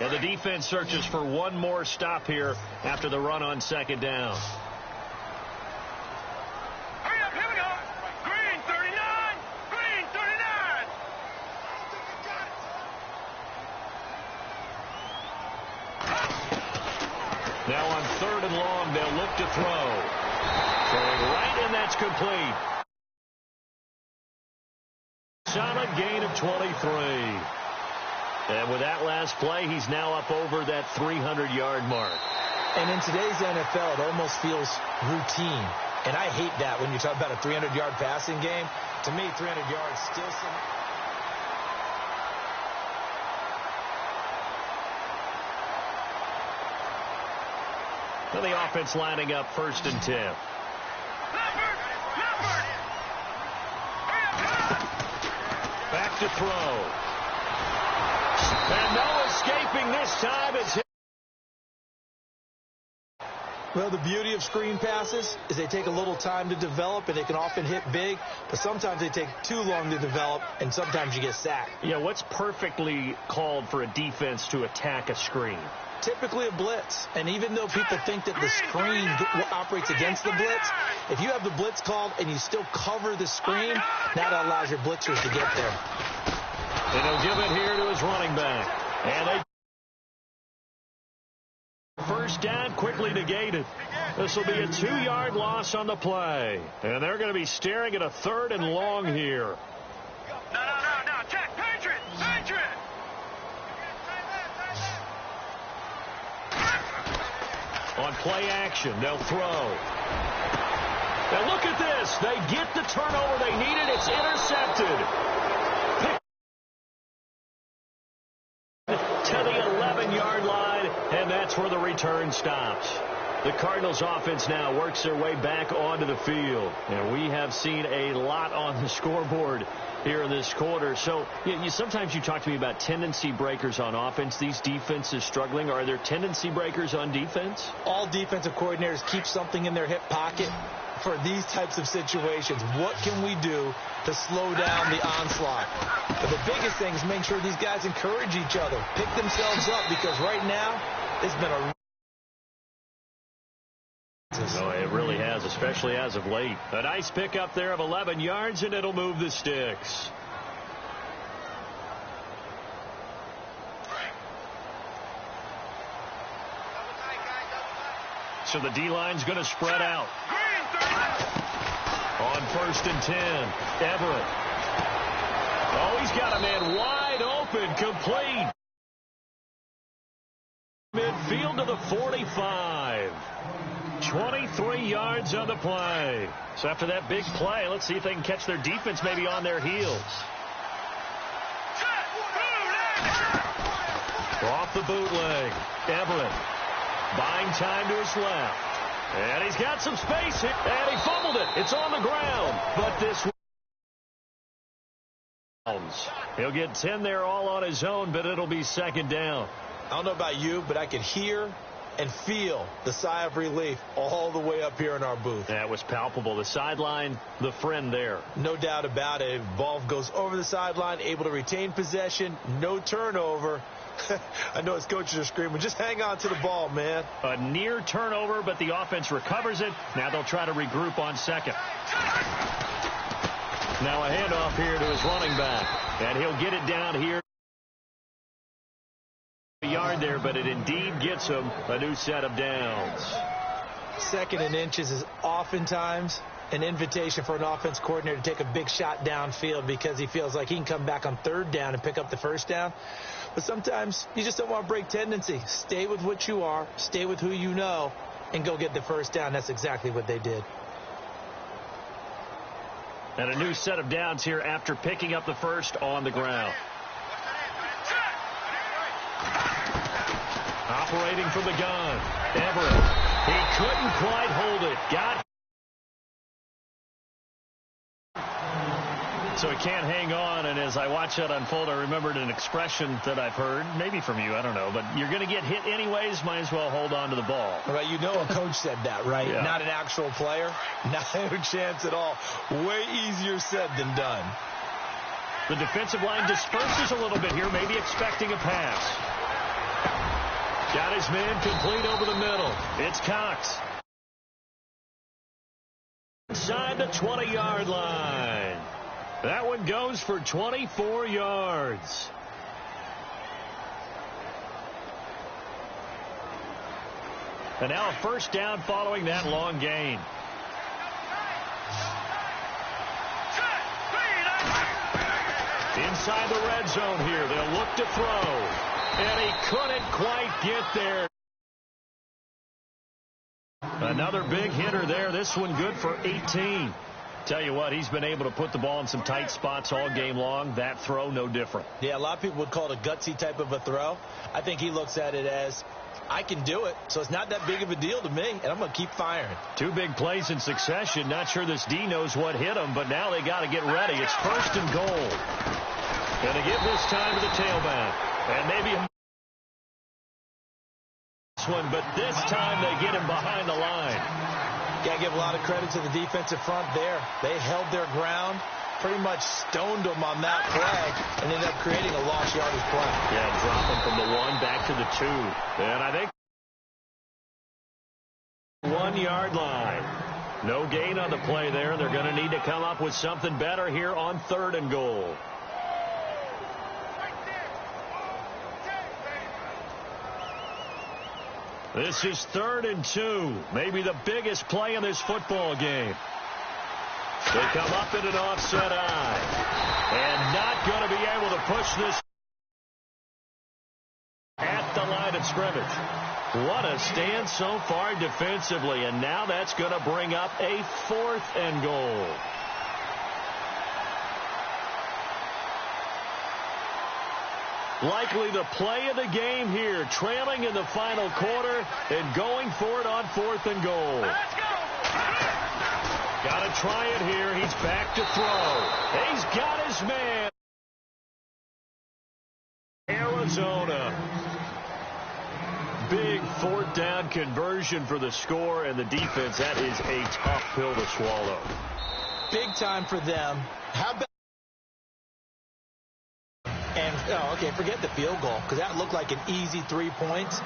And the defense searches for one more stop here after the run on second down. Hurry up, here we go. Green 39. Green 39. Now on third and long, they'll look to throw. Throwing right, and that's complete. Solid gain of 23. And with that last play, he's now up over that 300-yard mark. And in today's NFL, it almost feels routine. And I hate that when you talk about a 300-yard passing game. To me, 300 yards still some... Well, the offense lining up first and 10. Back to throw. And no escaping this time. It's hit. Well, the beauty of screen passes is they take a little time to develop, and they can often hit big, but sometimes they take too long to develop, and sometimes you get sacked. Yeah, what's perfectly called for a defense to attack a screen? Typically a blitz, and even though people think that the screen operates against the blitz, if you have the blitz called and you still cover the screen, that allows your blitzers to get there. And he'll give it here to his running back. And they first down quickly negated. This will be a 2-yard loss on the play. And they're going to be staring at a third and long here. No. Check. Patriot. On play action, they'll throw. Now look at this. They get the turnover they needed. It's intercepted. To the 11-yard line, and that's where the return stops. The Cardinals offense now works their way back onto the field. And we have seen a lot on the scoreboard here in this quarter. So sometimes you talk to me about tendency breakers on offense. These defenses struggling. Are there tendency breakers on defense? All defensive coordinators keep something in their hip pocket for these types of situations. What can we do to slow down the onslaught? But the biggest thing is make sure these guys encourage each other, pick themselves up, because right now it's been a... Oh, it really has, especially as of late. A nice pickup there of 11 yards, and it'll move the sticks. So the D-line's going to spread out. On first and 10, Everett. Oh, he's got a man wide open, complete. Midfield to the 45. 23 yards on the play. So after that big play, let's see if they can catch their defense maybe on their heels. Off the bootleg. Everett buying time to his left. And he's got some space here. And he fumbled it. It's on the ground. But this... He'll get 10 there all on his own, but it'll be second down. I don't know about you, but I could hear and feel the sigh of relief all the way up here in our booth. That was palpable. The sideline, the friend there. No doubt about it. Ball goes over the sideline, able to retain possession, no turnover. I know his coaches are screaming, just hang on to the ball, man. A near turnover, but the offense recovers it. Now they'll try to regroup on second. Now a handoff here to his running back. And he'll get it down here. A yard there, but it indeed gets him a new set of downs. 2nd and inches is oftentimes an invitation for an offense coordinator to take a big shot downfield because he feels like he can come back on 3rd down and pick up the 1st down. But sometimes you just don't want to break tendency. Stay with what you are, stay with who you know, and go get the 1st down. That's exactly what they did. And a new set of downs here after picking up the 1st on the ground. Operating from the gun, Everett. He couldn't quite hold it. So he can't hang on, and as I watch that unfold, I remembered an expression that I've heard, maybe from you, I don't know, but you're going to get hit anyways, might as well hold on to the ball. Right, you know a coach said that, right? Yeah. Not an actual player. Not a chance at all. Way easier said than done. The defensive line disperses a little bit here, maybe expecting a pass. Got his man complete over the middle. It's Cox. Inside the 20-yard line. That one goes for 24 yards. And now a 1st down following that long gain. Inside the red zone here. They'll look to throw. And he couldn't quite get there. Another big hitter there. This one good for 18. Tell you what, he's been able to put the ball in some tight spots all game long. That throw, no different. Yeah, a lot of people would call it a gutsy type of a throw. I think he looks at it as, I can do it, so it's not that big of a deal to me, and I'm going to keep firing. 2 big plays in succession. Not sure this D knows what hit him, but now they got to get ready. It's 1st and goal. Going to give this time to the tailback. And maybe this one, but this time they get him behind the line. Got to give a lot of credit to the defensive front there. They held their ground, pretty much stoned them on that play, and ended up creating a lost yardage play. Yeah, dropping from the 1 back to the 2. And I think 1-yard line. No gain on the play there. They're going to need to come up with something better here on 3rd and goal. This is 3rd and 2. Maybe the biggest play in this football game. They come up in an offset eye. And not going to be able to push this at the line of scrimmage. What a stand so far defensively. And now that's going to bring up a 4th and goal. Likely the play of the game here, trailing in the final quarter and going for it on 4th and goal. Let's go! Got to try it here. He's back to throw. He's got his man. Arizona. Big 4th down conversion for the score, and the defense, that is a tough pill to swallow. Big time for them. How about okay, forget the field goal, because that looked like an easy 3 points.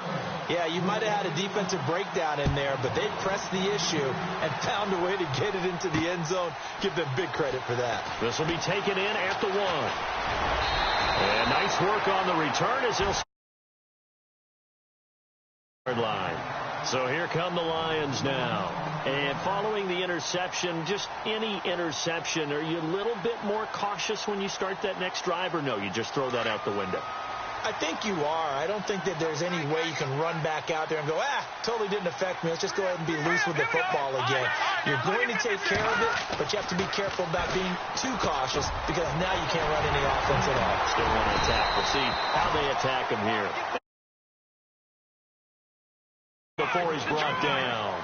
Yeah, you might have had a defensive breakdown in there, but they pressed the issue and found a way to get it into the end zone. Give them big credit for that. This will be taken in at the 1. And nice work on the return as he'll line. So here come the Lions now. And following the interception, just any interception, are you a little bit more cautious when you start that next drive, or no, you just throw that out the window? I think you are. I don't think that there's any way you can run back out there and go, totally didn't affect me. Let's just go ahead and be loose with the football again. You're going to take care of it, but you have to be careful about being too cautious, because now you can't run any offense at all. Still want to attack. We'll see how they attack him here. Before he's brought down.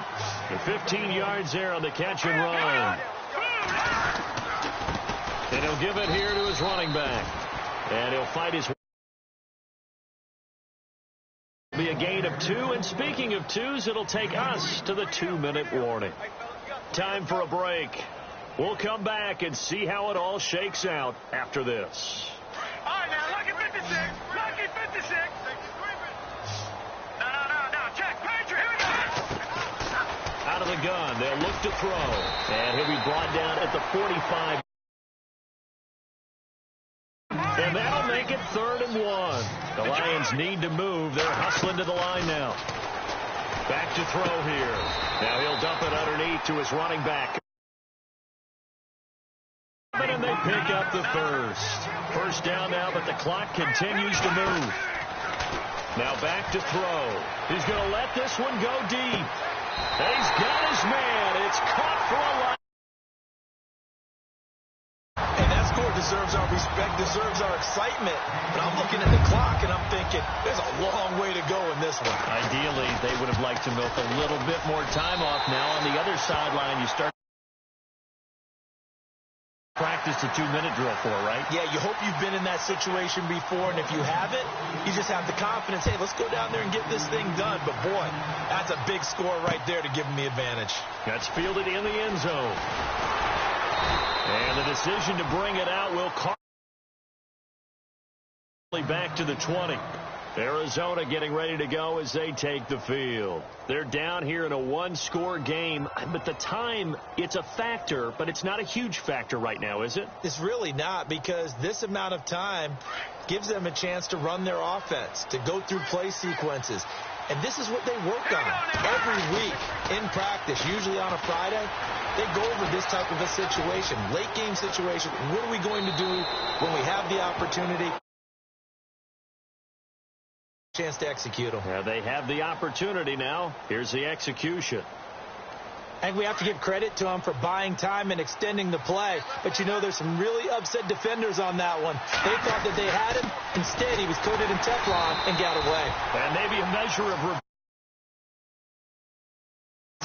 The 15 yards there on the catch and run. And he'll give it here to his running back. And he'll fight his way. Be a gain of 2. And speaking of 2s, it'll take us to the 2-minute warning. Time for a break. We'll come back and see how it all shakes out after this. All right, now, lucky 56. Lucky 56. No. Check. Patriot, here we go. Out of the gun. They'll look to throw. And he'll be brought down at the 45. And that'll make it 3rd and 1. The Lions need to move. They're hustling to the line now. Back to throw here. Now he'll dump it underneath to his running back. And they pick up the first down now, but the clock continues to move. Now back to throw. He's going to let this one go deep. And he's got his man. It's caught for a line. And that score deserves our respect, deserves our excitement. But I'm looking at the clock, and I'm thinking there's a long way to go in this one. Ideally, they would have liked to milk a little bit more time off. Now on the other sideline, you start practice a 2-minute drill for, right? Yeah, you hope you've been in that situation before, and if you haven't, you just have the confidence, hey, let's go down there and get this thing done. But, boy, that's a big score right there to give them the advantage. That's fielded in the end zone. And the decision to bring it out will call back to the 20. Arizona getting ready to go as they take the field. They're down here in a 1-score game, but the time, it's a factor, but it's not a huge factor right now, is it? It's really not, because this amount of time gives them a chance to run their offense, to go through play sequences. And this is what they work on every week in practice, usually on a Friday. They go over this type of a situation, late game situation. What are we going to do when we have the opportunity? Chance to execute them. Yeah, they have the opportunity now. Here's the execution. And we have to give credit to them for buying time and extending the play. But, you know, there's some really upset defenders on that one. They thought that they had him. Instead, he was coated in Teflon and got away. And maybe a measure of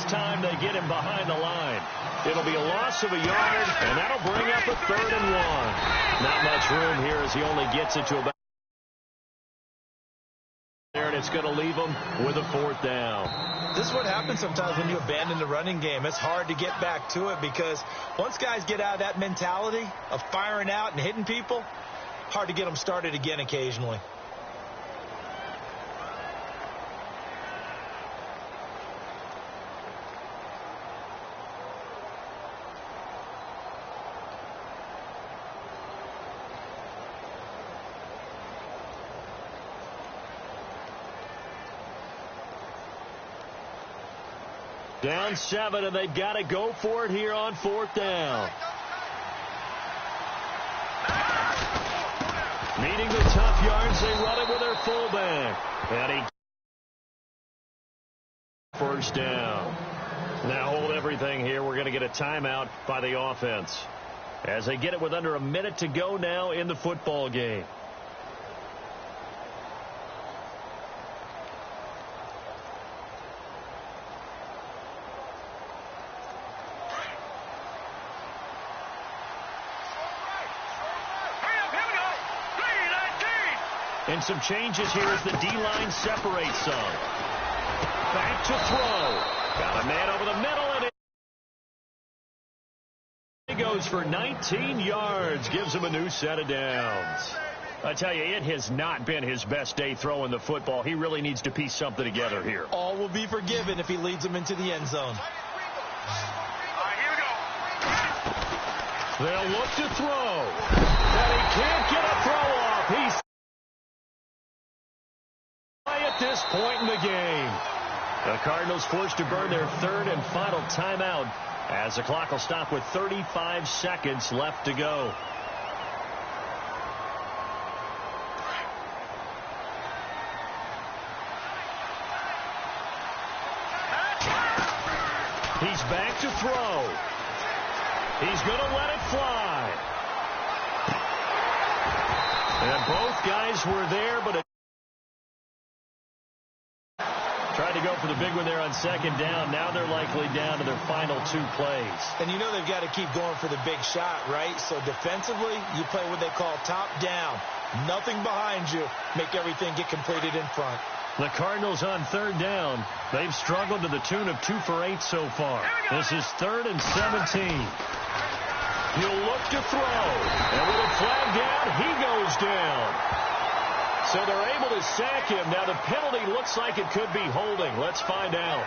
time they get him behind the line. It'll be a loss of a yard, and that'll bring up a 3rd and 1. Not much room here as he only gets it to about there, and it's going to leave him with a 4th down. This is what happens sometimes when you abandon the running game. It's hard to get back to it because once guys get out of that mentality of firing out and hitting people, hard to get them started again occasionally. Down 7, and they've got to go for it here on 4th down. Needing the tough yards, they run it with their fullback. And he 1st down. Now hold everything here. We're going to get a timeout by the offense as they get it with under a minute to go now in the football game. And some changes here as the D-line separates some. Back to throw. Got a man over the middle, and he goes for 19 yards. Gives him a new set of downs. I tell you, it has not been his best day throwing the football. He really needs to piece something together here. All will be forgiven if he leads them into the end zone. They'll look to throw. And he can't get a throw off. He's at this point in the game. The Cardinals forced to burn their 3rd and final timeout as the clock will stop with 35 seconds left to go. He's back to throw. He's going to let it fly. And both guys were there, but tried to go for the big one there on 2nd down. Now they're likely down to their final 2 plays. And you know they've got to keep going for the big shot, right? So defensively, you play what they call top down. Nothing behind you. Make everything get completed in front. The Cardinals on 3rd down. They've struggled to the tune of 2 for 8 so far. This is 3rd and 17. He'll look to throw. And with a flag down, he goes down. So they're able to sack him. Now the penalty looks like it could be holding. Let's find out.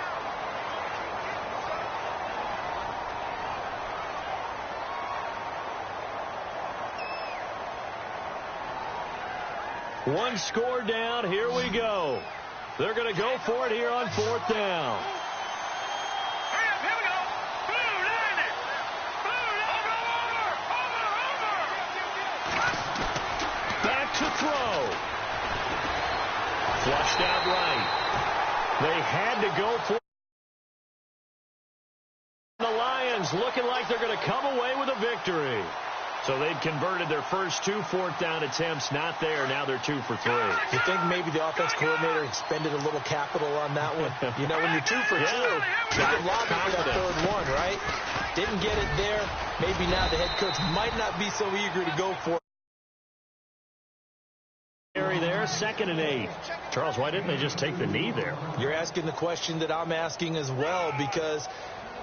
One score down. Here we go. They're going to go for it here on 4th down. Here we go. Blue, line it. Blue, over. Back to throw. Flushed out right. They had to go for it. The Lions looking like they're going to come away with a victory. So they've converted their first 2 4th down attempts. Not there. Now they're 2 for 3. You think maybe the offense coordinator expended a little capital on that one? You know, when you're 2 for 2, you're lobbying for that third one, right? Didn't get it there. Maybe now the head coach might not be so eager to go for it. There, 2nd and 8. Charles, why didn't they just take the knee there? You're asking the question that I'm asking as well, because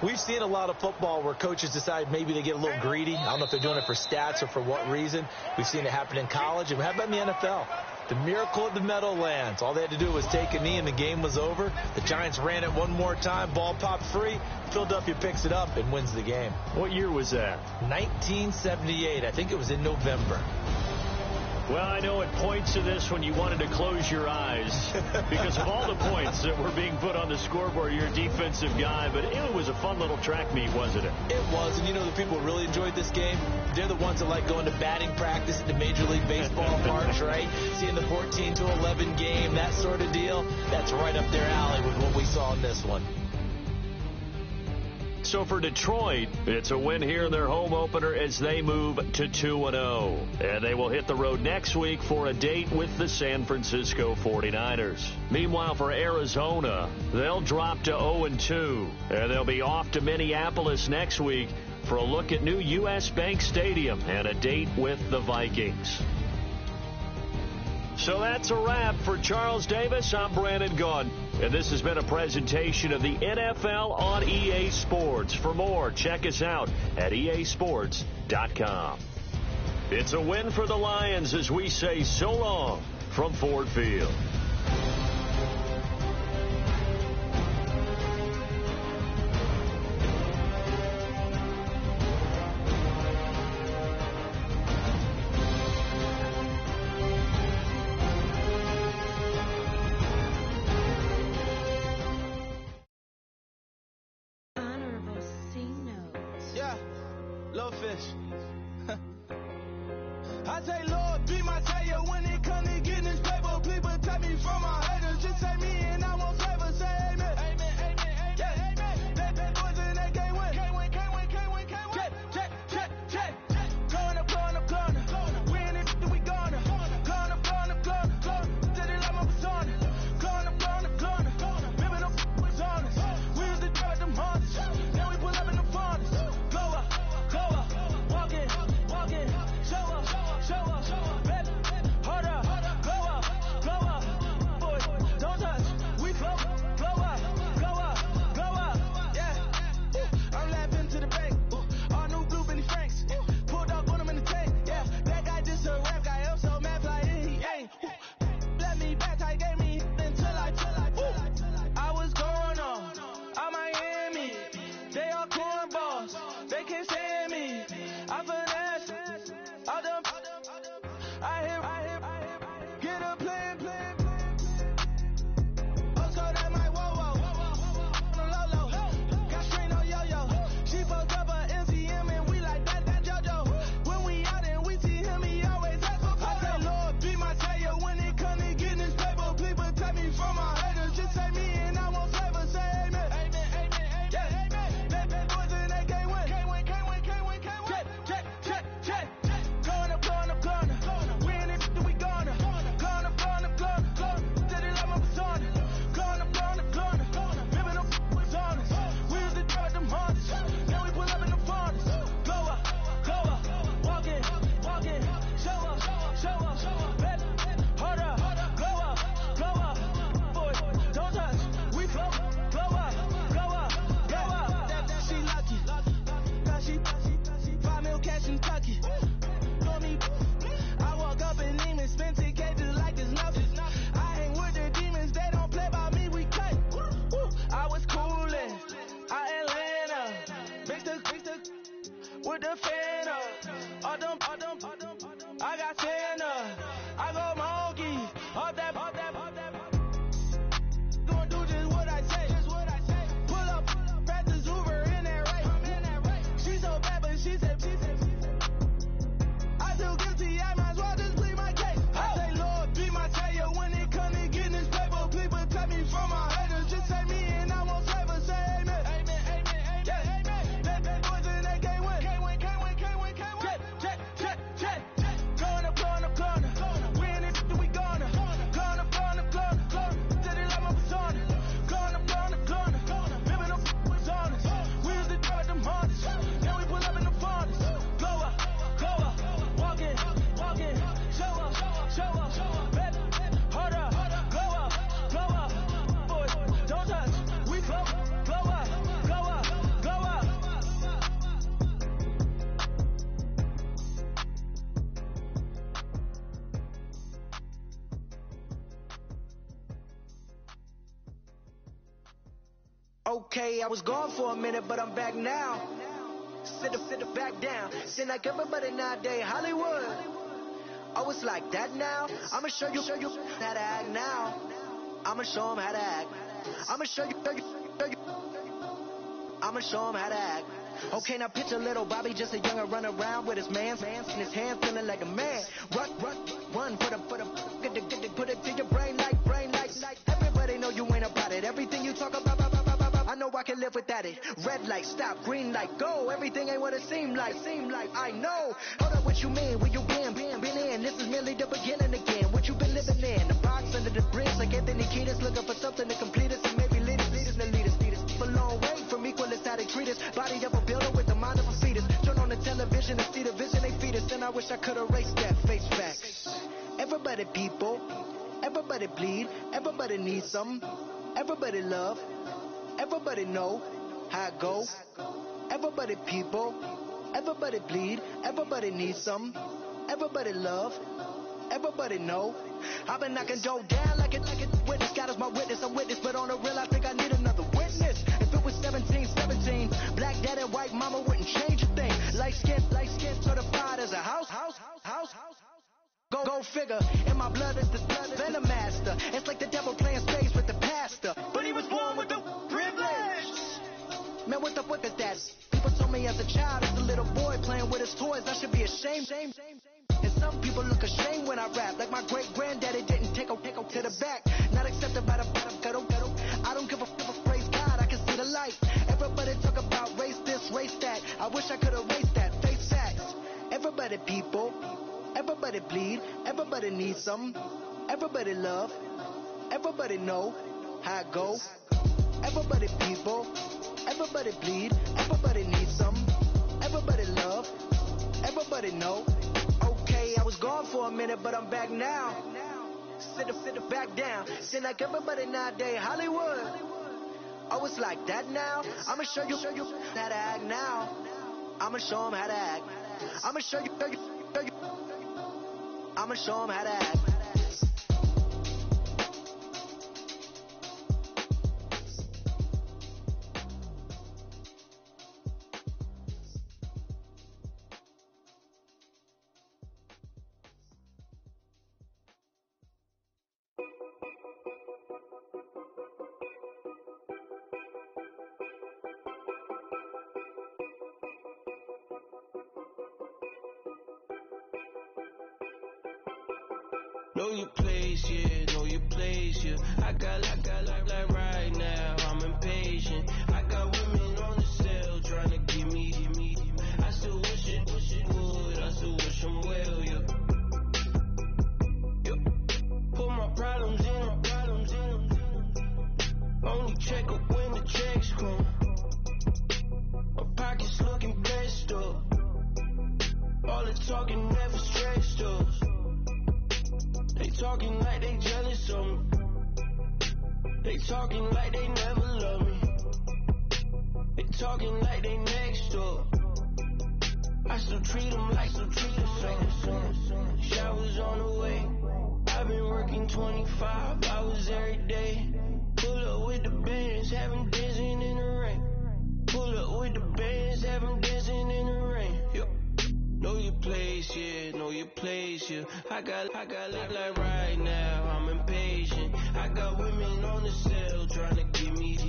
we've seen a lot of football where coaches decide maybe they get a little greedy. I don't know if they're doing it for stats or for what reason. We've seen it happen in college. And how about in the NFL? The miracle of the Meadowlands. All they had to do was take a knee and the game was over. The Giants ran it one more time. Ball popped free. Philadelphia picks it up and wins the game. What year was that? 1978. I think it was in November. Well, I know it points to this when you wanted to close your eyes because of all the points that were being put on the scoreboard. You're a defensive guy, but it was a fun little track meet, wasn't it? It was, and you know the people who really enjoyed this game? They're the ones that like going to batting practice at the Major League Baseball parks, right? Seeing the 14-11 game, that sort of deal. That's right up their alley with what we saw in this one. So for Detroit, it's a win here in their home opener as they move to 2-0. And they will hit the road next week for a date with the San Francisco 49ers. Meanwhile, for Arizona, they'll drop to 0-2. And they'll be off to Minneapolis next week for a look at new U.S. Bank Stadium and a date with the Vikings. So that's a wrap. For Charles Davis, I'm Brandon Gaudin. And this has been a presentation of the NFL on EA Sports. For more, check us out at easports.com. It's a win for the Lions as we say so long from Ford Field. I say, Lord, be my savior when it comes to getting this paper. Please protect me from my haters. Just say me and I won't flavor. Say amen. Amen, amen, amen. Yeah, amen. They boys and they can't win. Can't win, can't win, can't win, can't win. Check. Blowing up. We in it, we gonna. Blowing up. Did it like my persona. Blowing up. Ripping up was honest. We used to drive them hardest. Now we pull up in the furnace. Go up. Walking. Show up, baby, hold up, go up, boys, don't touch, we flow up, yeah, I'm laughing to the bank, all new blue Benny Franks, pulled up on him in the tank, yeah, that guy just a rap guy, I'm so mad, like, he ain't, let me back, I gave me until I was going on Miami, they all cornballs, they can't stand me, I finesse, I hear, get a plan. Let's go that my whoa. Low. Got strain on yo-yo. She fucked up her MCM and we like that JoJo. When we out and we see him, he always asks for photo. I say, Lord, be my savior when it comes to getting this paper. Please protect me from my haters. Just say me and I won't flavor. Say amen. Amen. Yeah, amen. They boys and they can't win. Can't win. Check. Blowing up. We in it, we gonna. Blowing up. Did it like my persona. Blowing up. Ripping up was honest. We used to drive them hardest. Now we pull up in the furnace. Go up. Walking. Show up. Baby, hold up. Go up. Boys, don't touch. We flow up. Yeah. She lucky. Cause she 5 mil cash in Kentucky. I walk up in demons, spend 10K just like it's nothing. I hang with the demons, they don't play by me, we cut. I was coolin', Atlanta, mixed with the fan up. All them, I got Santa, I go monkey. Okay, I was gone for a minute, but I'm back now. Sit back down. Seem like everybody nowadays, Hollywood. Oh, it's like that now? I'ma show you how to act now. I'ma show them how to act. I'ma show you. I'ma show them how to act. Okay, now picture little Bobby, just a younger run around with his man's in his hand, feeling like a man. Run for the get put it to your brain like. Everybody know you ain't about it. Everything you talk about, I know I can live without it. Red light, stop, green light, go. Everything ain't what it seem like. I know. Hold up, what you mean? Where you been in? This is merely the beginning again. What you been living in? The box under the bridge, like Anthony Kiedis, looking for something to complete us and maybe lead us. A long way from equal is how they treat us. Body of a builder with the mind of a fetus. Turn on the television and see the vision they feed us. And I wish I could erase that face facts. Everybody people, everybody bleed, everybody needs something. Everybody love, everybody know how it go. Everybody people, everybody bleed, everybody needs something. Everybody love, everybody know. I've been knocking dough down like it witness. God is my witness, I'm witness, but on the real I think I need another witness. If it was 17, black dad and white mama wouldn't change a thing. Light skin, certified as a house. Go figure, in my blood is the venom master. It's like the devil playing spades with the pastor. But he was born with the privilege. Man, what the fuck is that? People told me as a child, as a little boy playing with his toys, I should be ashamed. And some people look ashamed when I rap, like my great granddaddy didn't take a to the back. Not accepted by the ghetto. I don't give a praise God, I can see the light. Everybody talk about race this, race that. I wish I could erase that. Face facts. Everybody people, everybody bleed, everybody needs something. Everybody love, everybody know how it go. Everybody people, everybody bleed, everybody needs something. Everybody love, everybody know. Okay, I was gone for a minute, but I'm back now. Sit back down. Seem like everybody nowadays, Hollywood. Oh, it's like that now? I'ma show you how to act now. I'ma show them how to act. I'ma show you. I'ma show them how to act. Know your place, yeah, know your place, yeah. I got like right now, I'm impatient. I got women on the cell trying to give me. I still wish it would, I still wish them well, yeah. Put my problems in. Only check up when the checks come. My pockets looking best up. All the talking never stretched us. They talking like they jealous of me. They talking like they never love me. They talking like they next up. I still treat them like some. Showers on the way. I've been working 25 hours every day. Pull up with the bands, have them dancing in the rain. Pull up with the bands, have them dancing in the rain. Yo. Know your place, yeah, know your place, yeah. I got like right now, I'm impatient. I got women on the cell trying to give me.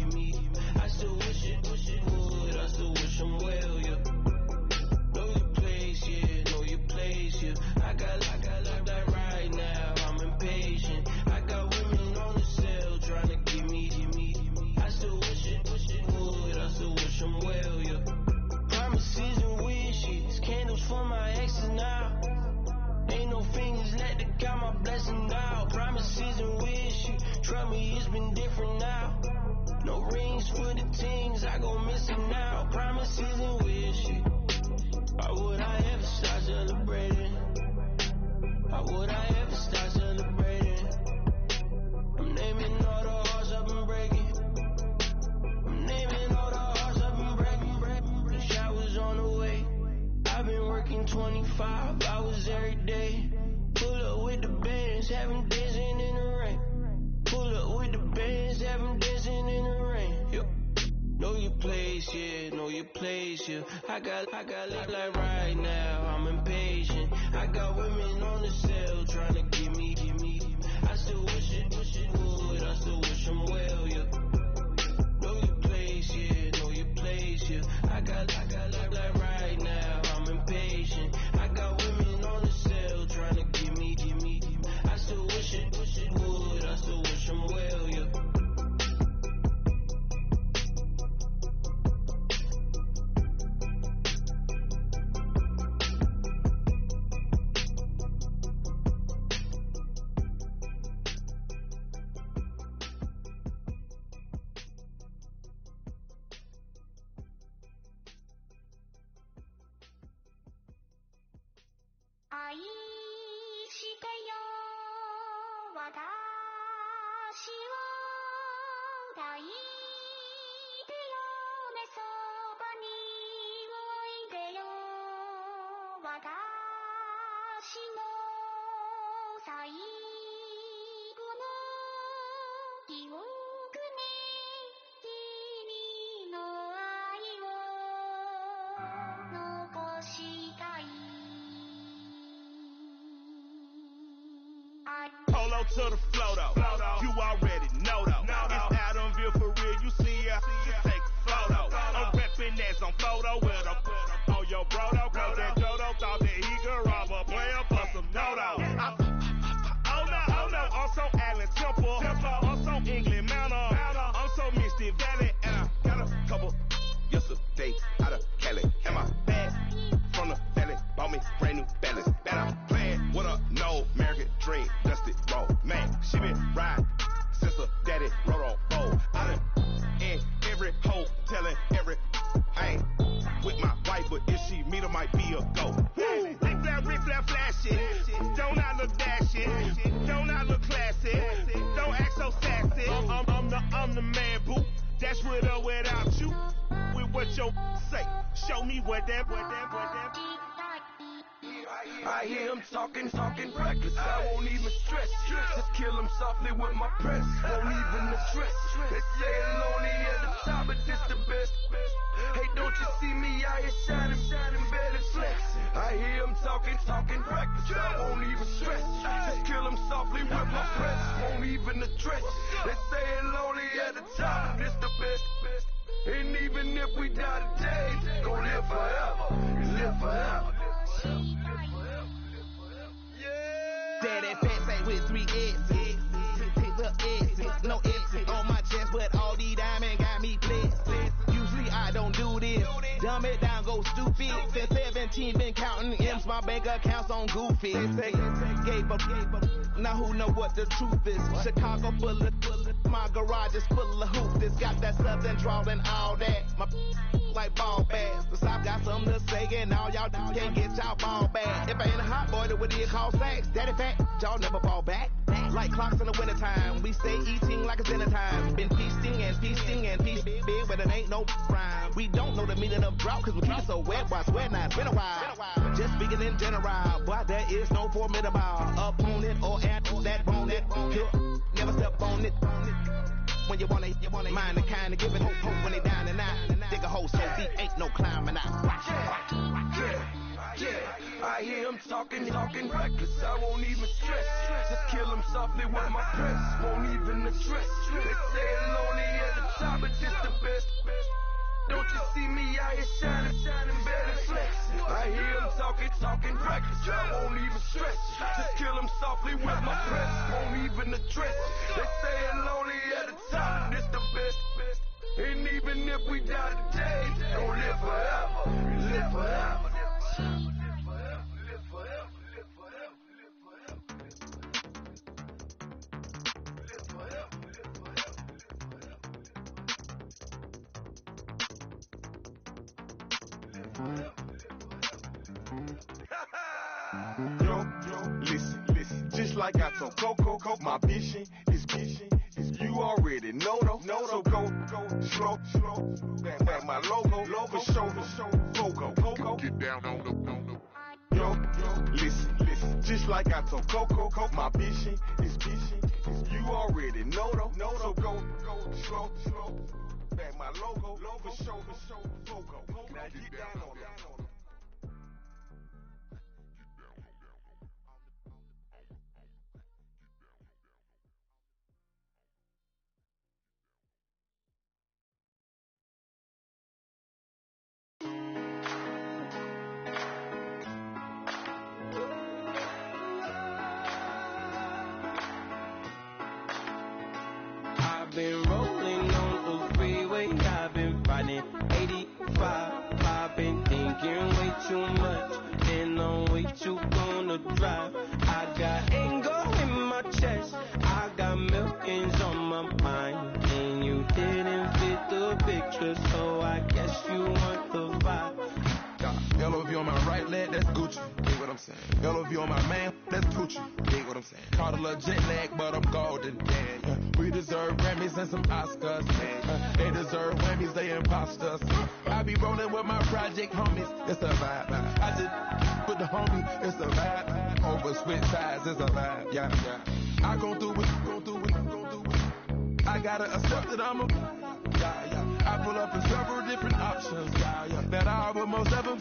I still wish it would, I still wish them well, yeah. Know your place, yeah, know your place, yeah. I got like right now, I'm impatient. I got women on the cell trying to give me. I still wish it would, I still wish them well, yeah. Promises and wishes, candles for my exes now. Ain't no fingers let the count my blessing now. Promises and wishes, trust me, it's been different now. No rings for the things, I go missing now. Promises and wishes, why would I ever start celebrating? Why would I ever start celebrating? I'm naming all the hearts I've been breaking. I'm naming all the hearts I've been breaking. The showers on the way. I've been working 25 hours every day. Pull up with the bands, have them dancing in the rain. Pull up with the bands, have them dancing in the rain. Yo. replace you. I got like right now, I'm impatient. I got women on the cell trying to give me. I still wish it would, I still wish them well, yeah. Know your place, yeah, know your place, yeah. I got like right now, I'm impatient. I got women on the cell trying to give me. I still wish it would, I still wish them well, yeah. Polo to the flow though, you already know though. It's Adamville for real, you see ya, take a photo. I'm reppin' that's on photo with a on your bro though, cause that Jodo thought that he could rob a player for some no-no. Oh no, I'm so Allen Temple, I'm so England Mountain, I'm so Misty Valley, and I got a couple yesterday out of Cali, and my bag from the valley bought me brand new balance. That I'm playing with a no American dream, dusty roll. Man, she been riding since her daddy rode on roll. I done in every hole, telling every I ain't with my wife, but if she meet her, might be a go. Rip-flap flashy, don't I look dashy, don't I look classy, don't act so sassy. I'm the man, boo. That's with or without you. With what your say, show me what that. I hear him talking reckless. I won't even stress. Just kill him softly with my press. Won't even address. They say it's lonely at the top, but this the best. Hey, don't you see me out here shining better flex? I hear him talking reckless. I won't even stress. Just kill him softly with my press. Won't even address. They say it's lonely at the top, but this the best. And even if we die today, gon' live forever. Live forever. Daddy fat say with 3 X's. Take the X's. No X's on my chest, but all these diamonds got me blessed. Usually I don't do this. Dumb it down, go stupid. Since 17 been counting M's, my bank accounts on goofy. Gave up. Now who know what the truth is? Chicago full of my garage is full of hoops. It's got that southern drawl and all that. My like ball bags. The South got something to say, and all y'all can't get y'all ball back. If I ain't a hot boy, then what do you call sex? Daddy fat, y'all never fall back. Like clocks in the wintertime, we stay eating like it's dinner time. Been feasting and feasting big, but it ain't no rhyme. We don't know the meaning of drought, cause we keep it so wet, why swear now, it's been a while. Just speaking in general, boy, there is no formidable opponent or at that bone that never step on it. When you wanna mind the kind of giving hope when they down and out. Dig a hole so deep, ain't no climbing out. Yeah, I hear him talking reckless. I won't even stress. Just kill him softly with my press. Won't even address. They say it's lonely at the top, but this the best. Don't you see me out here shining better flex? I hear him talking reckless. I won't even stress. Just kill him softly with my press. Won't even address. They say it's lonely at the top, this the best. And even if we die today, don't live forever. Live forever. Yo, listen, just like I told Coco, my vision is you already know though. So go slow, back my logo, for show, Coco, get down on the. Yo, listen, just like I told Coco, my vision is you already know though. So go slow, That my logo, for show, Fogo. Can I get down on it? Been rolling on the freeway, I've been riding 85. I've been thinking way too much, and I'm way too gonna drive. I got anger in my chest, I got millions on my mind, and you didn't fit the picture, so I guess you want the vibe. LOV on my right leg, that's Gucci. Dig what I'm saying? LOV on my man, that's Gucci. Dig what I'm saying? Caught a little jet lag, but I'm golden. Yeah. We deserve Grammys and some Oscars. They deserve Whammies, they imposters. I be rolling with my project homies. It's a vibe. I just put the homie. It's a vibe. Over switch sides, it's a vibe. Yeah. I go through it. I gotta accept that I'm a. Yeah. I pull up in several different options. Yeah. That album most ever.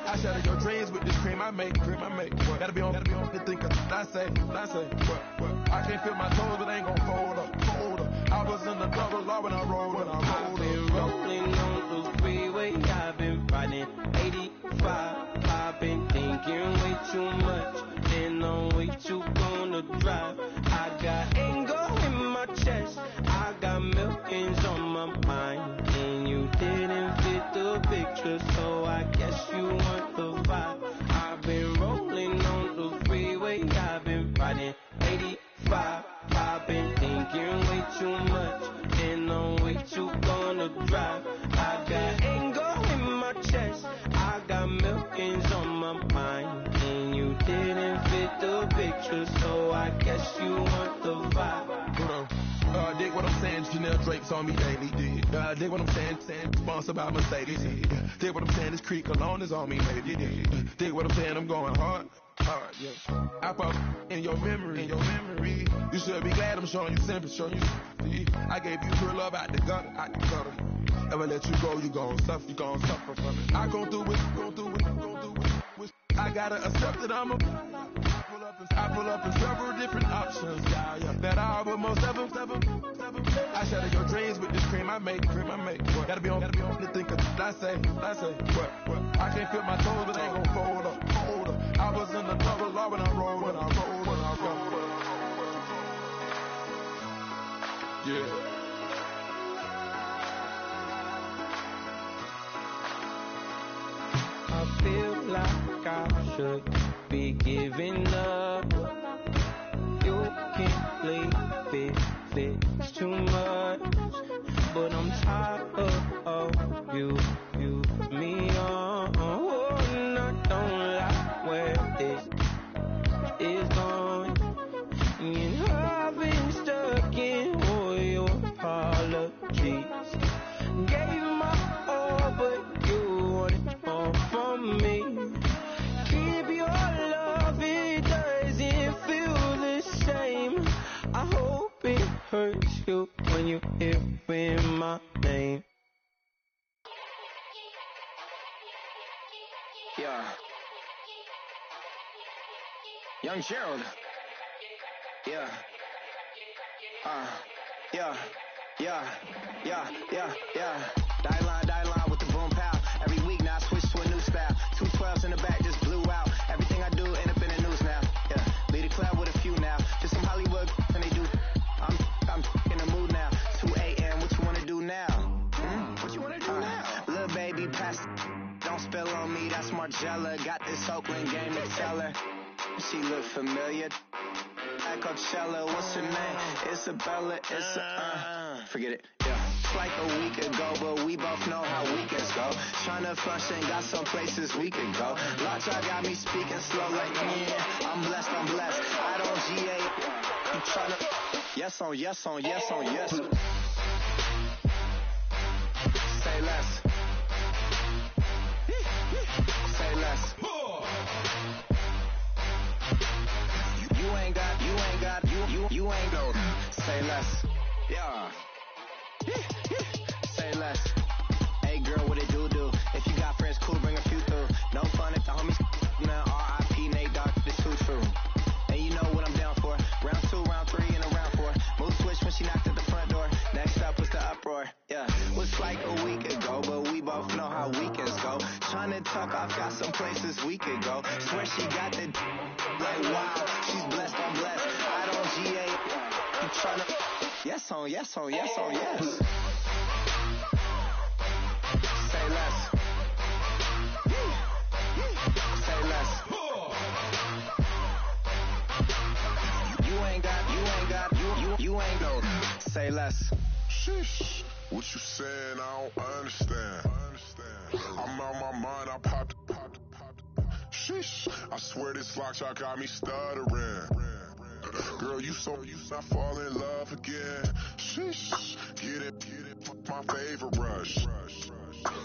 I shatter your dreams with this cream I make. Gotta be on the thinker. I say. What? I can't feel my toes, but ain't gon' fold up. I was in the double law when I rolled. I've been rolling on the freeway. I've been riding 85. I've been thinking way too much, and I'm way too gonna drive. I got anger in my chest, I got millions on my mind, and you didn't fit the picture, so I guess you want the vibe. I've been rolling on the freeway, I've been riding 85. I've been thinking way too much, and I'm way too gonna drive. I got anger in my chest, I got millions on my mind, and you didn't fit the picture, so I guess you want the vibe. Dig what I'm saying, Chanel Drake's on me daily. Dig what I'm saying, sponsored by Mercedes. Dig what I'm saying, this Creek alone is on me, baby. Dig what I'm saying, I'm going hard, yeah. I pop in your memory. You should be glad I'm showing you sympathy. I gave you pure love out the gutter. Ever let you go, you gon' suffer from it. I go through it. I gotta accept that I'm a. I pull up in several different options. Yeah. That album most ever. I shatter your dreams with this cream I make. What? Gotta be on the thinker. I say. What? I can't feel my toes, but ain't gon' fold up. I was in the double law when I rolled. Yeah. I feel like I should be giving up. You can't leave it's too much. But I'm tired of you, me on. And I don't like where this is going. And I've been stuck in all your apologies. Gave my all, but you wanted more from me. Keep your love, it doesn't feel the same. I hope it hurts you when you hear my name. Yeah. Young Gerald. Yeah. Die line with the boom pow. Every week now I switch to a new style. 212s in the back just blew out. Everything I do end up in the news now. Yeah. Lead the club with a few now. Just some Hollywood and they do. I'm in the mood now. 2 a.m. What you wanna do now? What you wanna do now? Little baby pass. Don't spill on me. That's Margella. Got this Oakland game to tell her. She look familiar. At Coachella, what's her name? Isabella, forget it, yeah. It's like a week ago, but we both know how weekends go. Tryna function, got some places we can go. Lots y'all got me speaking slow like, yeah, I'm blessed. I don't GA, I'm tryna, yes on yes. Say less. Say less. You ain't got, you ain't go. Say less. Yeah. Say less. Hey girl, what it do? If you got friends, cool, bring a few through. No fun if the homies. Now R.I.P. Nate Dogg, this too true. And you know what I'm down for. Round 2, round 3, and a round 4. Move switch when she knocked at the front door. Next up was the uproar. Yeah, was like a week ago, but we both know how weekends go. Tryna tuck off, got some places we could go. Swear she got the like wow, she's blessed, I'm blessed. I don't GA. You tryna yes on yes on yes on yes. Say less. Say less. You ain't go. Say less. Sheesh. What you saying? I don't understand. I'm out my mind. I popped. Sheesh. I swear this lock shot got me stuttering. Girl, you I fall in love again. Sheesh. Get it. My favorite rush.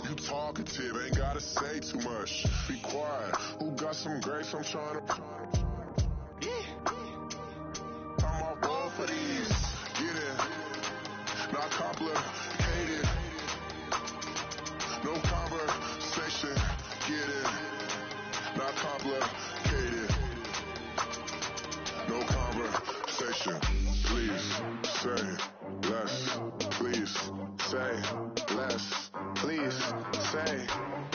You talkative, ain't gotta say too much. Be quiet. Who got some grapes? I'm trying to. I'm on roll for these. Get in. Not complicated. No conversation. Get in. Not complicated. No conversation. Please say less. Please say less. Please say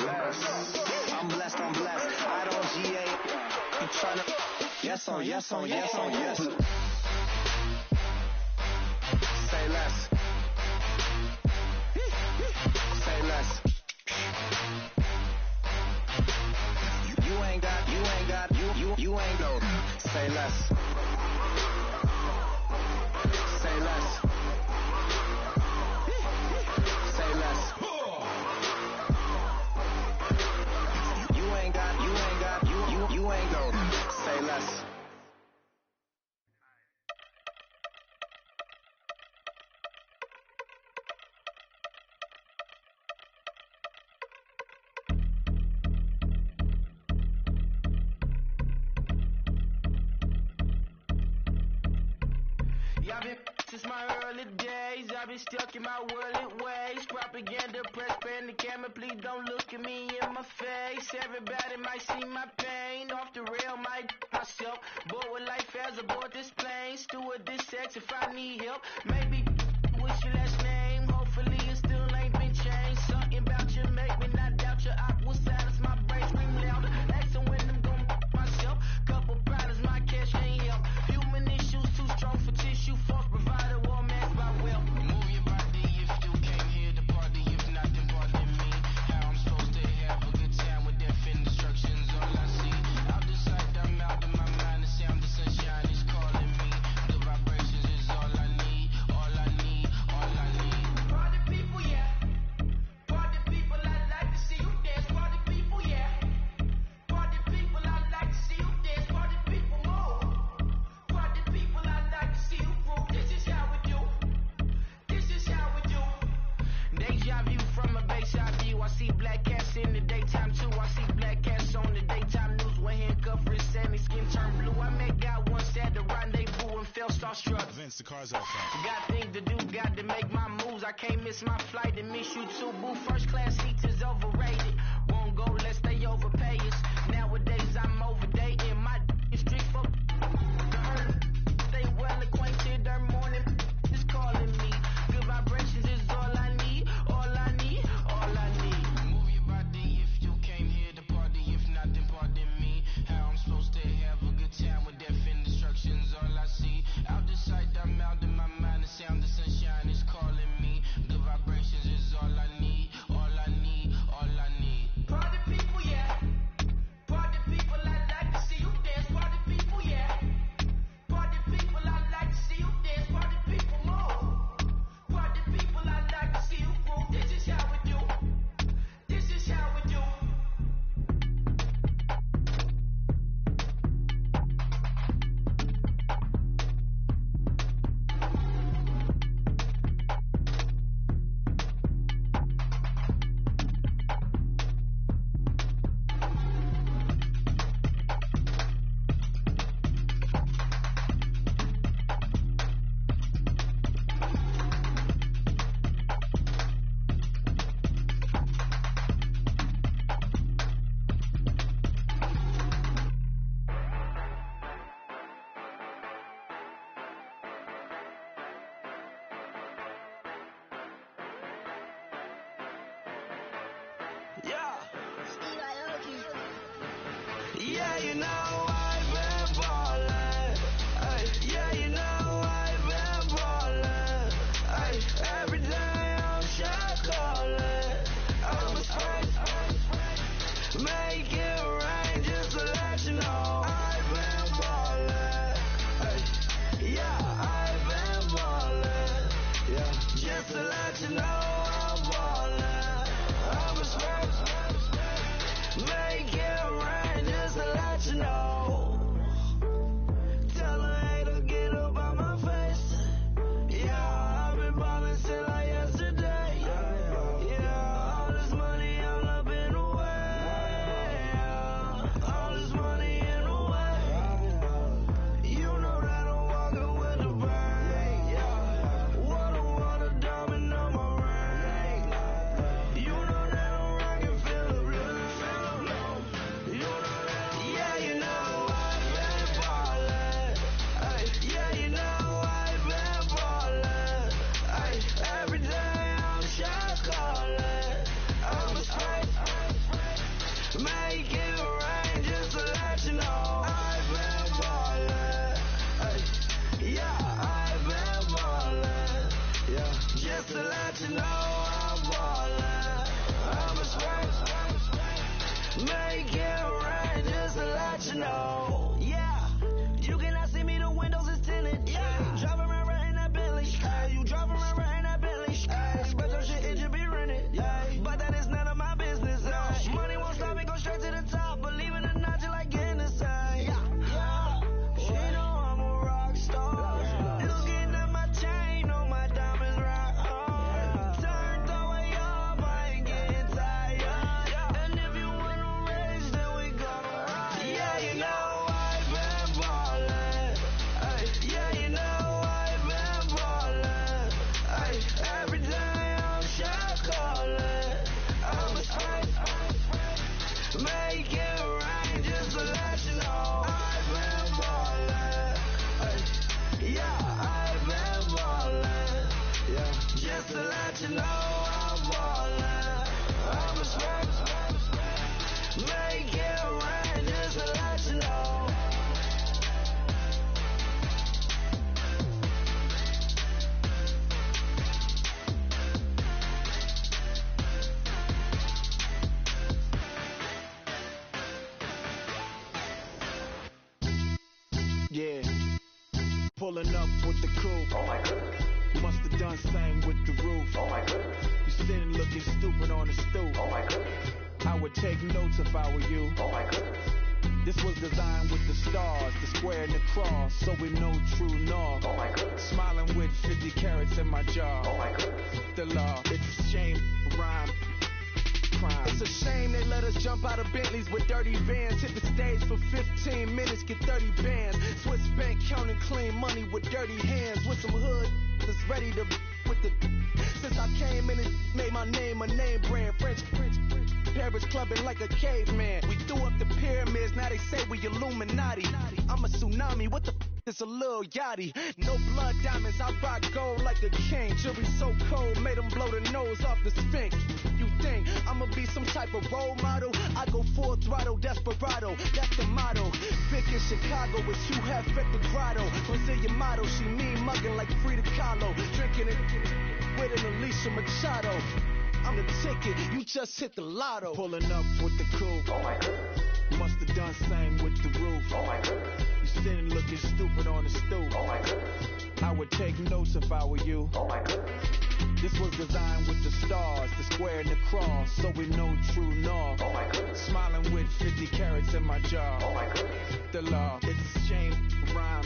less. I'm blessed. I don't GA. You tryna yes on yes. Say less. Say less. You ain't got. You ain't go. Say less. Say less. Say less. You ain't got. You ain't go. Say less. Since my early days, I've been stuck in my worldly ways. Propaganda, press, pan the camera, please don't look at me in my face. Everybody might see my pain, off the rail, might myself. Bored with life as aboard this plane. Steward this sex if I need help. Maybe what's your last name? Hopefully it still ain't been changed. Something about you make me not doubt your op will silence my brain, scream louder. Asking when I'm gon' myself. Couple problems, my cash ain't help. Human issues too strong for tissue. False provider, war man by will. Move your body if you came here to party. If not, then pardon me. How I'm supposed to have a good time with death and destruction's all I see. Out the sight, I'm out of my mind. The sound of sunshine is calling me. The vibrations is all I need. All I need. All I need. Party people, yeah. Party people, I like to see you dance. Party people, yeah. Party people, I like to see you dance. Party people, move. Party people, I like to see you groove. This is how we do. This is how we do. Deja vu from a bayside view. I see black cats in the daytime too. I see black cats on the daytime news when handcuffed wrists and his skin turned blue. I met God once at the rendezvous and felt starstruck. Vince, the car's outside. Got things to do, got to make my moves. I can't miss my flight and miss you too. Boo, first class seats is overrated. Won't go, let's stay overpay us. Nowadays I'm overdating. My is street for stay well acquainted. Their morning is calling me. Good vibrations is all I need. All I need. All I need. Move your body if you came here to party. If not, then pardon me. How I'm supposed to have a good time with death and destruction's all I see. Out the sight, I'm out of my mind. The sound of sunshine is calling me. Good vibrations is all I need. All I need. All I need. Party people, yeah. Yeah, you know I've been ballin'. Ay, yeah, you know I've been ballin'. Ay, every day I'm shot callin'. I'm a spring, make it rain just to let you know I've been ballin'. Ay, yeah, I've been ballin'. Yeah, just to let you know I'm ballin'. I'm a spring, make it rain just to let you know. Tell a hater get up on my face. Yeah, I've been ballin' since like yesterday. Yeah, all this money all up in the way. All this money in the way. You know that I'm walking with the brain. Water, diamond on my ring. You know that I'm rockin', feel the blood. You know that, yeah, you know I've been ballin'. Ay, yeah, you know I've been ballin'. Ay, every day I'm shot callin'. I'm a spring, make it rain just to let you know I've been ballin'. Ay, yeah, I've been ballin'. Yeah, just to let you know I'm ballin'. I'm a spring, make it rain just to let you know. Yeah, you cannot see me, the windows is tinted. Yeah, driving around right in that Bentley. Ay, you driving around right in that Bentley. Ay, spread your shit, it should be rented. Yeah, but that is none of my business. Ay, money won't stop me, go straight to the top. Believe it or not, you like getting the same. Yeah, she know I'm a rock star. Looking at my chain, know my diamonds rock hard. Turned the way up, I ain't getting tired. And if you wanna race, then we gonna ride. Yeah, you know I've been ballin'. Ay, yeah, you know I've been ballin'. Ay, every day I'm shot callin'. I'm a spring, make it rain just to let you know I've been ballin'. Ay, yeah, I've been ballin'. Yeah, just to let you know I'm ballin'. I'm a spring, make it rain just to let you know. Yeah, pulling up with the coupe. Oh my goodness. Must have done same with the roof. Oh my goodness. You sitting looking stupid on the stoop. Oh my goodness. I would take notes if I were you. Oh my goodness. This was designed with the stars, the square and the cross, so we know true north. Oh my goodness. Smiling with 50 carats in my jaw. Oh my goodness. The law, it's a shame, rhyme. Crime. It's a shame they let us jump out of Bentleys with dirty vans. Hit the stage for 15 minutes, get 30 bands. Swiss bank counting clean money with dirty hands. With some hood that's ready to with the. Since I came in and made my name a name brand. French Paris clubbing like a caveman. We threw up the pyramids, now they say we Illuminati. I'm a tsunami, what the is a little yachty. No blood diamonds, I rock gold like a king. Jury so cold, made them blow the nose off the Sphinx. You think I'ma be some type of role model? I go full throttle, desperado, that's the motto. Vic in Chicago with Hugh Hef at the grotto. Brazilian model, she mean mugging like Frida Kahlo. Drinking it with an Alicia Machado. I'm the ticket, you just hit the lotto. Pulling up with the coupe. Oh my goodness. Must have done same with the roof. Oh my goodness. You sitting looking stupid on the stoop. Oh my goodness. I would take notes if I were you. Oh my goodness. This was designed with the stars, the square and the cross, so we know true north. Oh my goodness. Smiling with 50 carats in my jaw. Oh my goodness. The law, it's a shame, rhyme.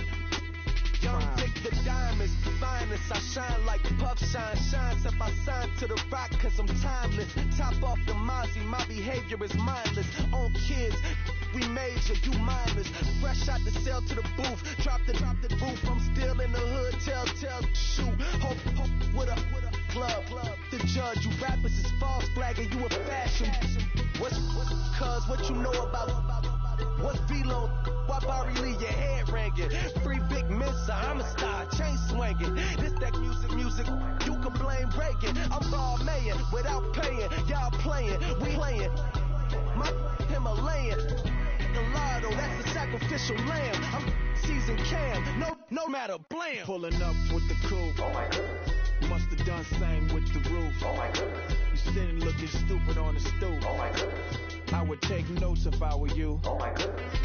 Young Dick the diamonds, finest. I shine like Puff shine, shines if I sign to the rock, cause I'm timeless. Top off the Mozzie, my behavior is mindless. On kids, we major, you mindless. Fresh out the cell to the booth, drop the roof. I'm still in the hood, tell, shoot. Hope with a glove. The judge, you rappers is false flagging, you a fashion. What's cuz, what you know about? What's V-Lo? Why Barry Lee, your head ringing? Free Big Missa, I'm a star, chain swinging. This that music, you can blame Reagan. I'm Balmain without paying, y'all playing, we playing. My Himalayan, Gallardo, that's matter, blam. Pulling up with the coupe. Oh my goodness. Must have done same with the roof. Oh my goodness. You sitting looking stupid on the stoop. Oh my goodness. I would take notes if I were you. Oh my goodness.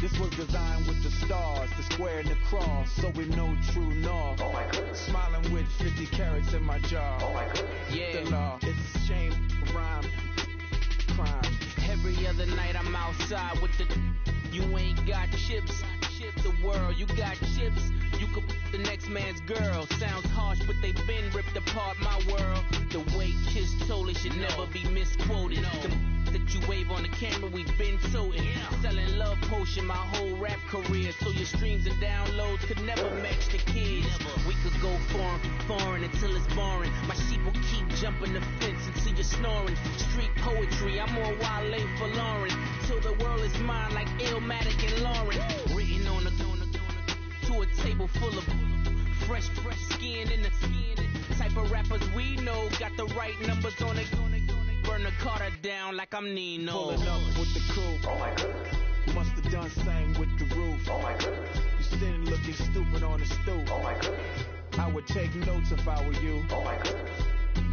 This was designed with the stars, the square and the cross, so we know true north. Oh my goodness. Smiling with 50 carats in my jaw. Oh my goodness. Yeah. The law, it's a shame, rhyme, crime. Every other night I'm outside with the. You ain't got chips. The world, you got chips. You could the next man's girl. Sounds harsh, but they been ripped apart my world. The way Kiss told it should never be misquoted. The that you wave on the camera, we been toting. Selling love potion my whole rap career. So your streams and downloads could never match the kids. We could go foreign until it's boring. My sheep will keep jumping the fence until you're snoring. Street poetry, I'm more Wale for Lauren. Till the world is mine like Illmatic and Lauren. Written on to a table full of fresh skin in the type of rappers we know. Got the right numbers on it. Burn the Carter down like I'm Nino. Pulling up with the coupe. Oh my goodness. Must have done same with the roof. Oh my goodness. You sitting looking stupid on the stoop. Oh my goodness. I would take notes if I were you. Oh my goodness.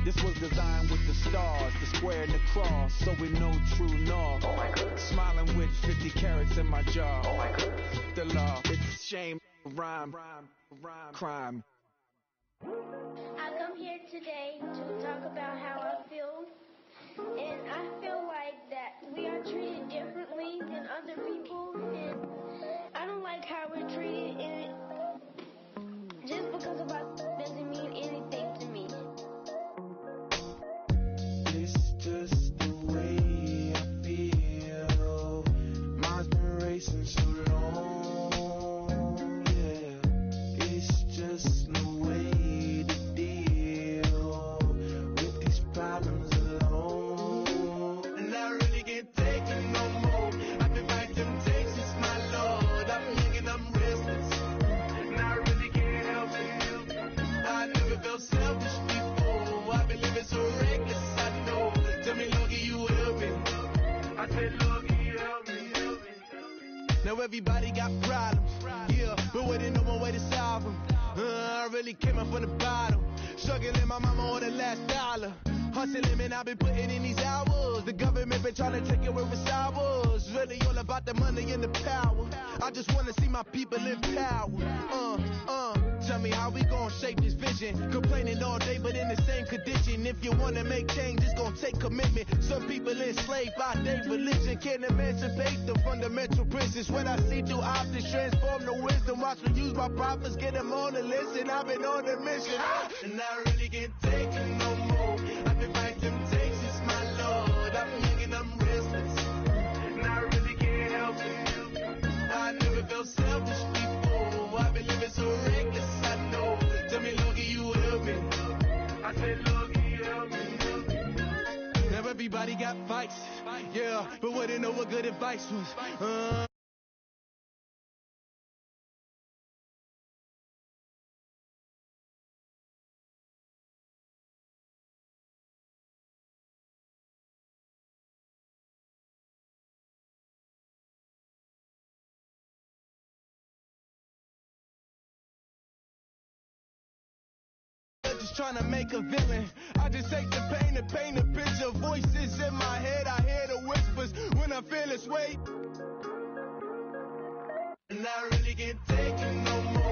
This was designed with the stars, the square and the cross, so we know true north. Oh my goodness. Smiling with 50 carats in my jaw. Oh my goodness. The law, it's a shame, rhyme, crime. I come here today to talk about how I feel, and I feel like that we are treated differently than other people, and I don't like how we're treated, and just because of us doesn't mean anything to me. It's just the way I feel. Mine's been racing so long, yeah. It's just no way to deal with these problems alone. And I really can't take it no more. I've been fighting temptations, my Lord. I'm young and I'm restless, and I really can't help it. I never felt selfish before. I've been living so reckless, I know. Tell me, Lord, can you help me? I said, Lord, can you help me? Now everybody got problems, yeah, but waiting no one way to solve them. I really came up from the bottom, struggling my mama on the last dollar. Hustling, man, I've been putting in these hours. The government been trying to take away with ours. Really all about the money and the power. I just want to see my people in power. Tell me how we gon' shape this vision. Complaining all day, but in the same condition. If you wanna make change, it's gon' take commitment. Some people enslaved by their religion. Can't emancipate the fundamental principles. What I see through optics transform the wisdom. Watch me use my prophets, get them on the list, and I've been on a mission. And I really can't take it no more. I've been fighting temptations, my Lord. I'm young and I'm restless, and I really can't help it. I never felt selfish before. I've been living so reckless, I know. Tell me, Lord, can you help me? I said, Lord, can you help me? Now everybody got fights, yeah, but wouldn't know what good advice was. Just trying to make a villain. I just take the pain to paint a picture. Voices in my head, I hear the whispers when I feel this weight. And I really can't take it no more.